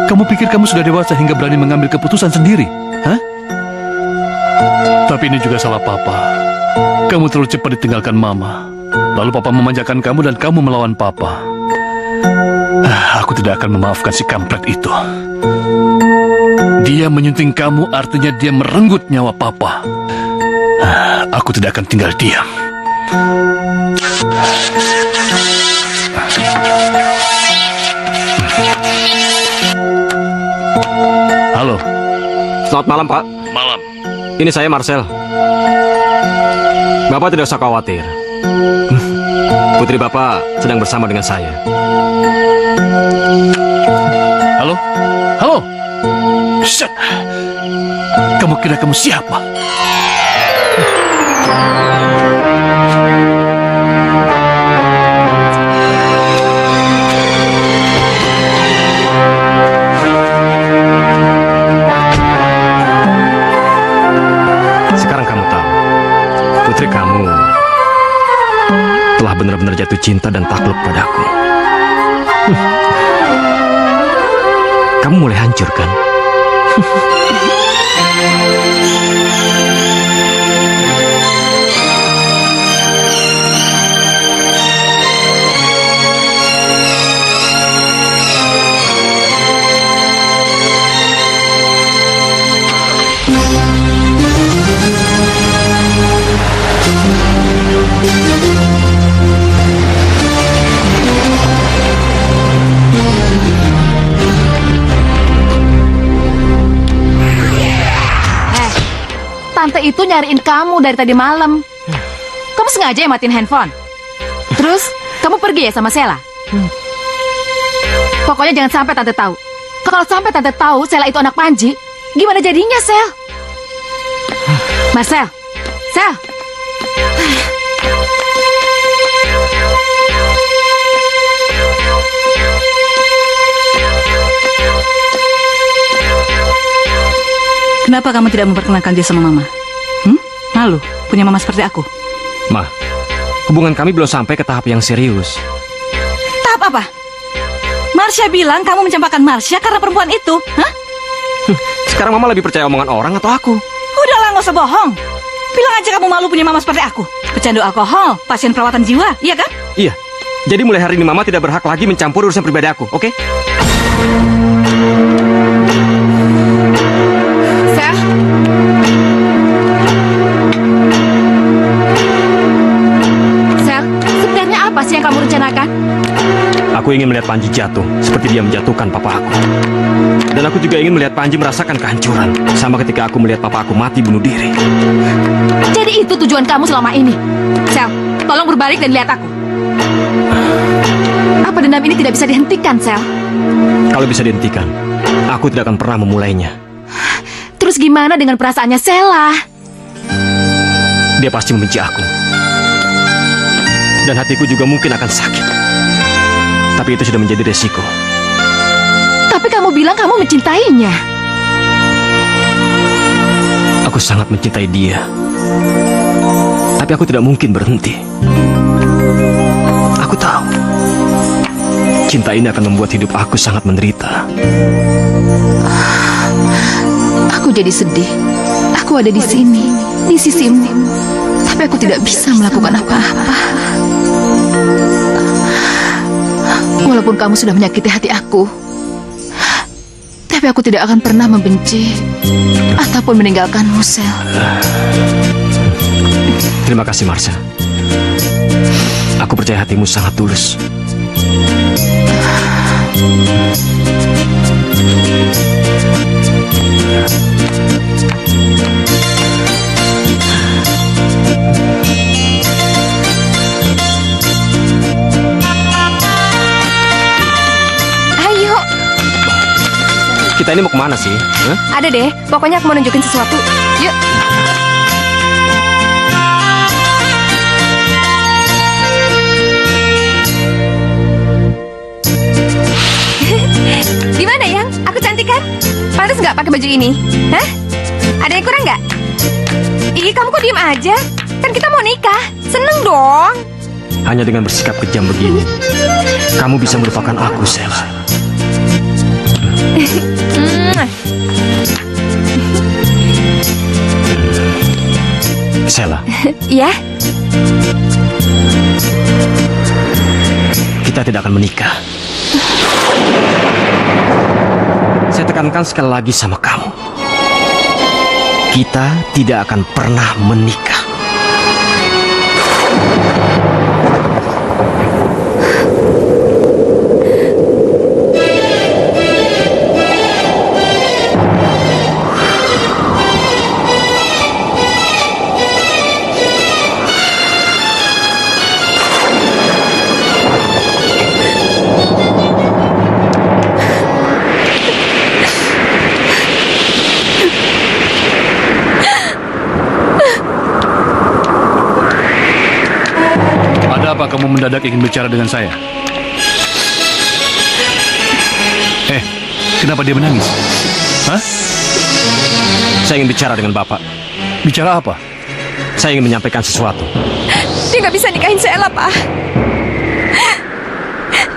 Kamu pikir kamu sudah dewasa hingga berani mengambil keputusan sendiri? Hah? Tapi ini juga salah papa. Kamu terlalu cepat ditinggalkan mama. Lalu papa memanjakan kamu dan kamu melawan papa. Aku tidak akan memaafkan si kampret itu. Dia menyunting kamu, artinya dia merenggut nyawa papa. Aku tidak akan tinggal diam. Halo. Selamat malam, Pak. Malam. Ini saya Marcel. Bapak tidak usah khawatir. Putri Bapak sedang bersama dengan saya. Halo? Halo? Shut. Kamu kira kamu siapa? Sekarang kamu tahu, putri kamu telah benar-benar jatuh cinta dan takluk padaku. Kamu mulai hancur, kan? Tante itu nyariin kamu dari tadi malam. Kamu sengaja ya matiin handphone? Terus, kamu pergi ya sama Sela? Pokoknya jangan sampai tante tahu. Kalau sampai tante tahu Sela itu anak Panji, gimana jadinya, Sel? Marcel, Sel. Kenapa kamu tidak memperkenalkan dia sama Mama? Malu punya Mama seperti aku? Ma, hubungan kami belum sampai ke tahap yang serius. Tahap apa? Marsha bilang kamu mencampakkan Marsha karena perempuan itu. Hah? Sekarang Mama lebih percaya omongan orang atau aku? Udahlah, nggak usah bohong. Bilang aja kamu malu punya Mama seperti aku. Pecandu alkohol, pasien perawatan jiwa, iya kan? Iya. Jadi mulai hari ini Mama tidak berhak lagi mencampur urusan pribadi aku, oke? Sel. Sel, sebenarnya apa sih yang kamu rencanakan? Aku ingin melihat Panji jatuh seperti dia menjatuhkan papa aku. Dan aku juga ingin melihat Panji merasakan kehancuran sama ketika aku melihat papa aku mati bunuh diri. Jadi itu tujuan kamu selama ini. Sel, tolong berbalik dan lihat aku. Apa dendam ini tidak bisa dihentikan, Sel? Kalau bisa dihentikan, aku tidak akan pernah memulainya. Terus gimana dengan perasaannya Sela? Dia pasti membenci aku. Dan hatiku juga mungkin akan sakit. Tapi itu sudah menjadi resiko. Tapi kamu bilang kamu mencintainya. Aku sangat mencintai dia. Tapi aku tidak mungkin berhenti. Aku tahu cinta ini akan membuat hidup aku sangat menderita. Aku jadi sedih. Aku ada di sini, di sisimu. Tapi aku tidak bisa melakukan apa-apa. Walaupun kamu sudah menyakiti hati aku, tapi aku tidak akan pernah membenci ataupun meninggalkanmu, Sel. Terima kasih, Marsha. Aku percaya hatimu sangat tulus. Ayo. Kita ini mau kemana sih? Hah? Ada deh, pokoknya aku mau nunjukin sesuatu. Yuk. Gimana yang? Aku cantik kan? Pantas nggak pakai baju ini? Hah? Ada yang kurang nggak? Ih, kamu kok diem aja? Kan kita mau nikah. Seneng dong. Hanya dengan bersikap kejam begini, kamu bisa melupakan aku, Sheila. Sheila, Iya? kita tidak akan menikah. Saya tekankan sekali lagi sama kamu. Kita tidak akan pernah menikah. Ada apa kamu mendadak ingin bicara dengan saya? Kenapa dia menangis? Hah? Saya ingin bicara dengan Bapak. Bicara apa? Saya ingin menyampaikan sesuatu. Dia nggak bisa nikahin Sheila, Pak.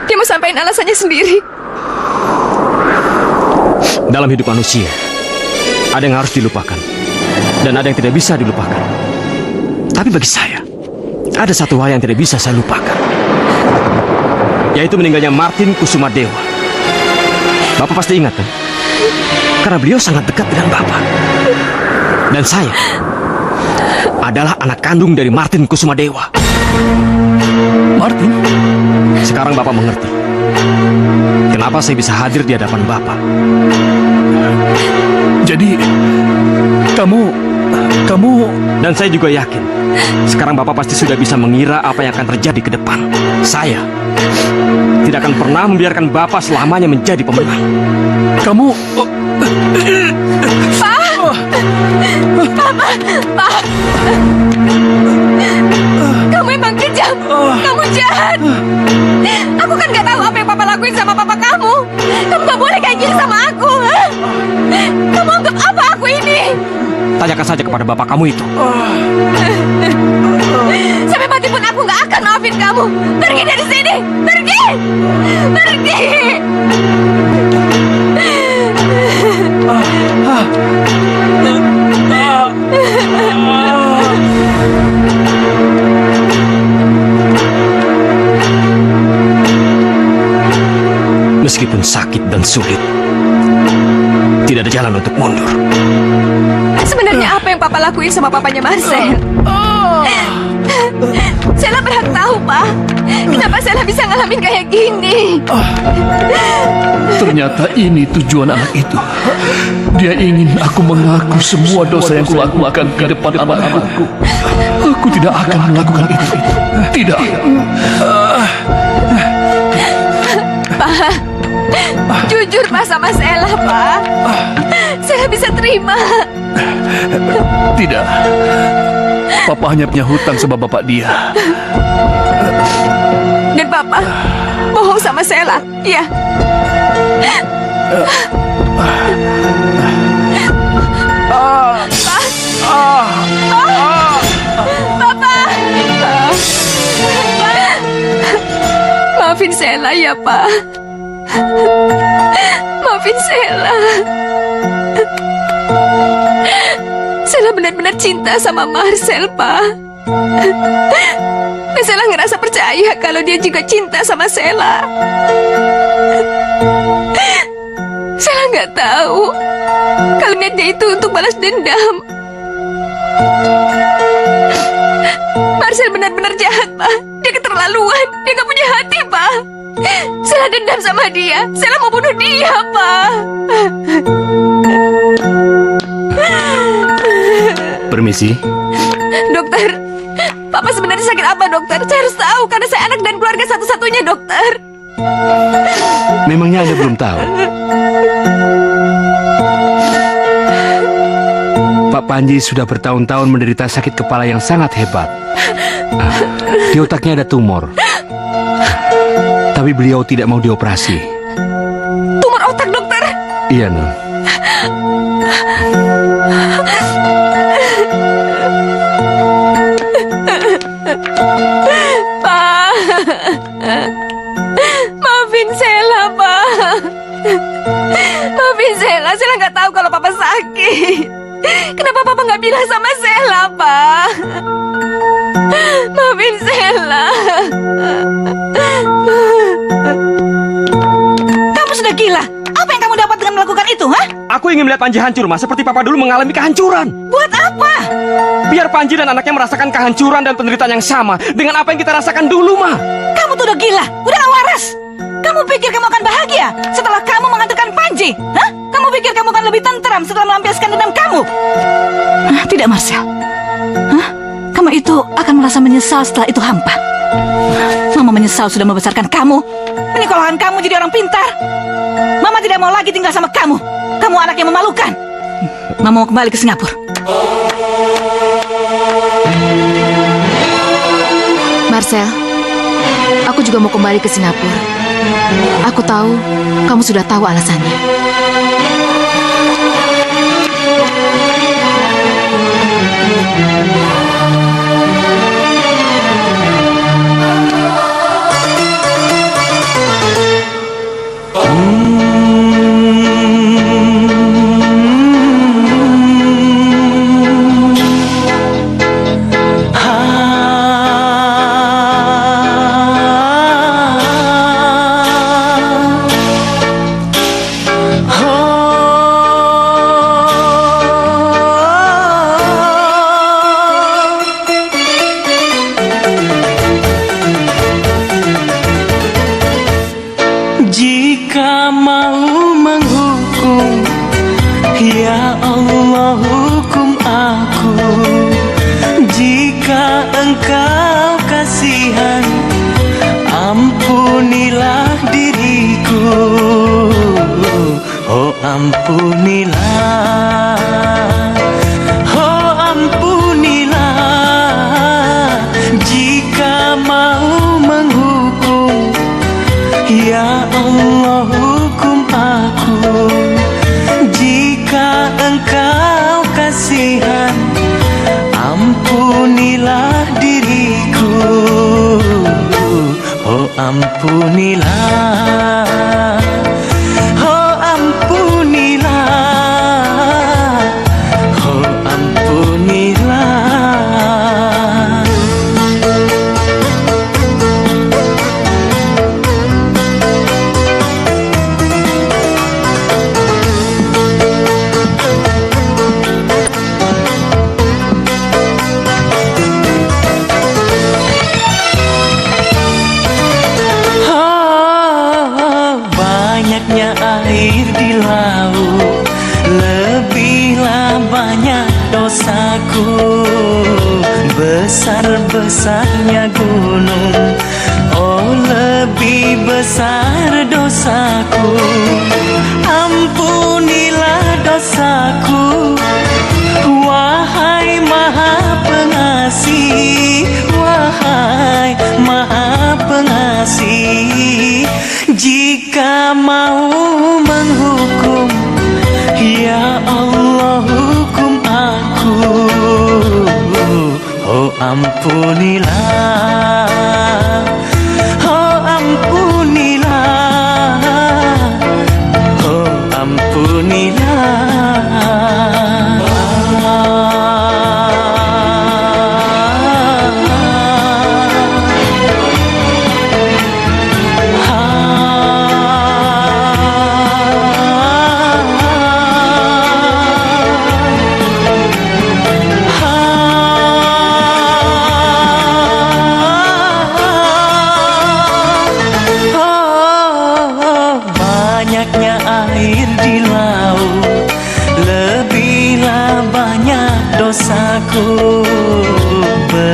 Dia mau sampaikan alasannya sendiri. Dalam hidup manusia, ada yang harus dilupakan, dan ada yang tidak bisa dilupakan. Tapi bagi saya, ada satu hal yang tidak bisa saya lupakan, yaitu meninggalnya Martin Kusumadewa. Bapak pasti ingat kan? Karena beliau sangat dekat dengan Bapak. Dan saya adalah anak kandung dari Martin Kusumadewa. Martin? Sekarang Bapak mengerti kenapa saya bisa hadir di hadapan Bapak. Jadi, kamu... Dan saya juga yakin sekarang Bapak pasti sudah bisa mengira apa yang akan terjadi ke depan. Saya tidak akan pernah membiarkan Bapak selamanya menjadi pemenang. Kamu... Pak! Kamu emang kejam. Kamu jahat. Aku kan nggak tahu apa yang Papa lakuin sama Papa kamu. Kamu nggak boleh kayak gini sama aku. Hah? Kamu anggap apa aku ini? Tanyakan saja kepada Bapak kamu itu. Sampai mati pun aku nggak akan maafin kamu. Pergi dari sini. Pergi. Pergi. Meskipun sakit dan sulit, tidak ada jalan untuk mundur. Sebenarnya apa yang Papa lakuin sama papanya Marcel? Sheila berhak tahu, Pak. Kenapa Sheila bisa ngalamin kayak gini? Ternyata ini tujuan anak itu. Dia ingin aku mengaku semua dosa yang kulakukan di depan anak-anakku. Aku tidak akan melakukan itu. Tidak. Pak, jujur Pak sama Sheila, Pak. Sheila bisa terima. Tidak. Papa hanya punya hutang sama bapak dia. Dan Papa bohong sama Sheila, ya? Papa! Maafin Sheila ya, Pak. Maafin Sheila. Sheila benar-benar cinta sama Marcel, Pak. Dan Sela ngerasa percaya kalau dia juga cinta sama Sela. Sela nggak tahu kalau niat dia itu untuk balas dendam. Marcel benar-benar jahat, Pak. Dia keterlaluan. Dia gak punya hati, Pak. Sela dendam sama dia. Sela mau bunuh dia, Pak. Permisi. Dokter, Papa sebenarnya sakit apa, dokter? Saya harus tahu karena saya anak dan keluarga satu-satunya, dokter. Memangnya Anda belum tahu? Pak Panji sudah bertahun-tahun menderita sakit kepala yang sangat hebat. Di otaknya ada tumor. Tapi beliau tidak mau dioperasi. Tumor otak, dokter. Iya, Non. Pak, maafin Sela, Pak. Maafin Sela. Sela nggak tahu kalau Papa sakit. Kenapa Papa nggak bilang sama Sela, Pak? Maafin Sela. Kamu sudah gila. Apa yang kamu dapat dengan melakukan itu, ha? Aku ingin melihat Panji hancur, Mas, seperti Papa dulu mengalami kehancuran. Buat apa? Biar Panji dan anaknya merasakan kehancuran dan penderitaan yang sama dengan apa yang kita rasakan dulu, Ma. Kamu tuh udah gila, udah gak waras. Kamu pikir kamu akan bahagia setelah kamu menghantarkan Panji? Hah? Kamu pikir kamu akan lebih tenteram setelah melampiaskan dendam kamu? Tidak, Marcel. Hah? Kamu itu akan merasa menyesal setelah itu hampa. Mama menyesal sudah membesarkan kamu, menyekolahkan kamu jadi orang pintar. Mama tidak mau lagi tinggal sama kamu. Kamu anak yang memalukan. Mama mau kembali ke Singapura. Marcel, aku juga mau kembali ke Singapura. Aku tahu kamu sudah tahu alasannya. Jika mau menghukum, ya Allah hukum aku. Jika engkau kasihan, ampunilah diriku. Oh ampunilah, oh ampunilah. Jika mau menghukum, ya Allah hukum aku. Jika engkau kasihan, ampunilah diriku. Oh ampunilah, oh ampunilah, oh ampunilah. Banyaknya air di laut, lebihlah banyak dosaku. Besar-besarnya gunung, oh lebih besar dosaku. Ampunilah dosaku, wahai Maha Pengasih, wahai Maha Pengasih. Jika mau menghukum, ya Allah hukum aku. Oh ampunilah, oh ampunilah, oh ampunilah.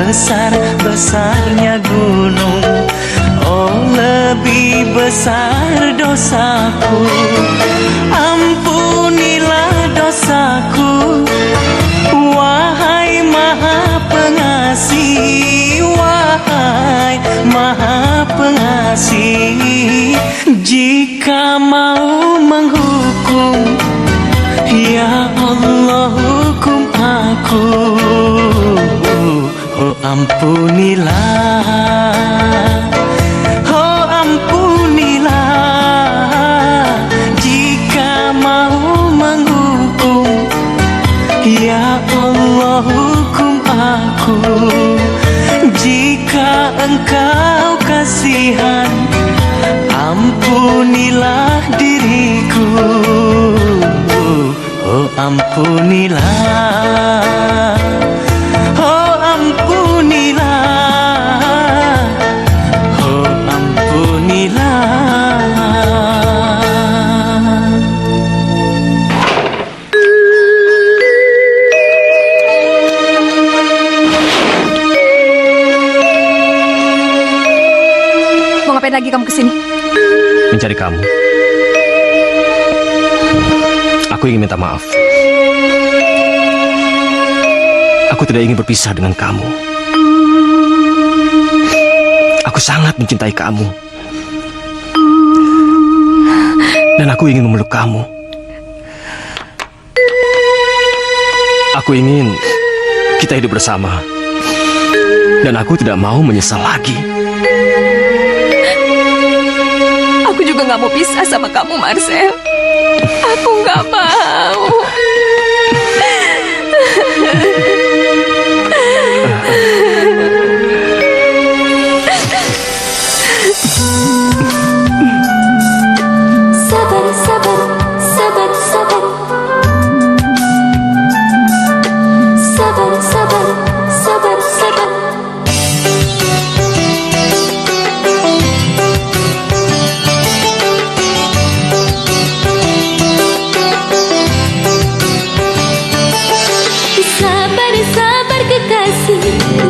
besar-besarnya gunung. Oh, lebih besar dosaku. Ampunilah dosaku, wahai Maha Pengasih, wahai Maha Pengasih. Jika mau menghukum, ya Allah hukum aku. Oh, ampunilah, oh ampunilah. Jika mau menghukum, ya Allah hukum aku. Jika engkau kasihan, ampunilah diriku. Oh ampunilah, oh ampunilah, oh ampunilah. Mau ngapain lagi kamu kesini? Mencari kamu. Aku ingin minta maaf. Aku tidak ingin berpisah dengan kamu. Aku sangat mencintai kamu. Dan aku ingin memeluk kamu. Aku ingin kita hidup bersama. Dan aku tidak mau menyesal lagi. Aku juga nggak mau pisah sama kamu, Marcel. Aku nggak mau. Sabar, sabar, sabar, sabar. Sabar, sabar, sabar, sabar. Sabar, sabar kekasih,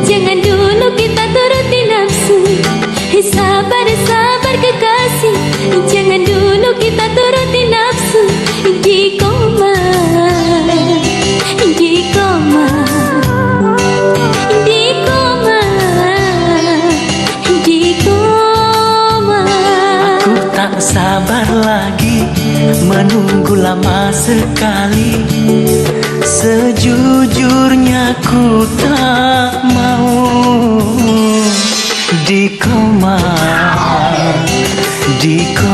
jangan dulu kita turuti nafsu. Sabar, sabar kekasih, jangan dulu kita turuti nafsu. Di koma, di koma, di koma, di koma. Aku tak sabar lagi menunggu lama sekali. Sejujurnya ku tak mau di koma, di koma.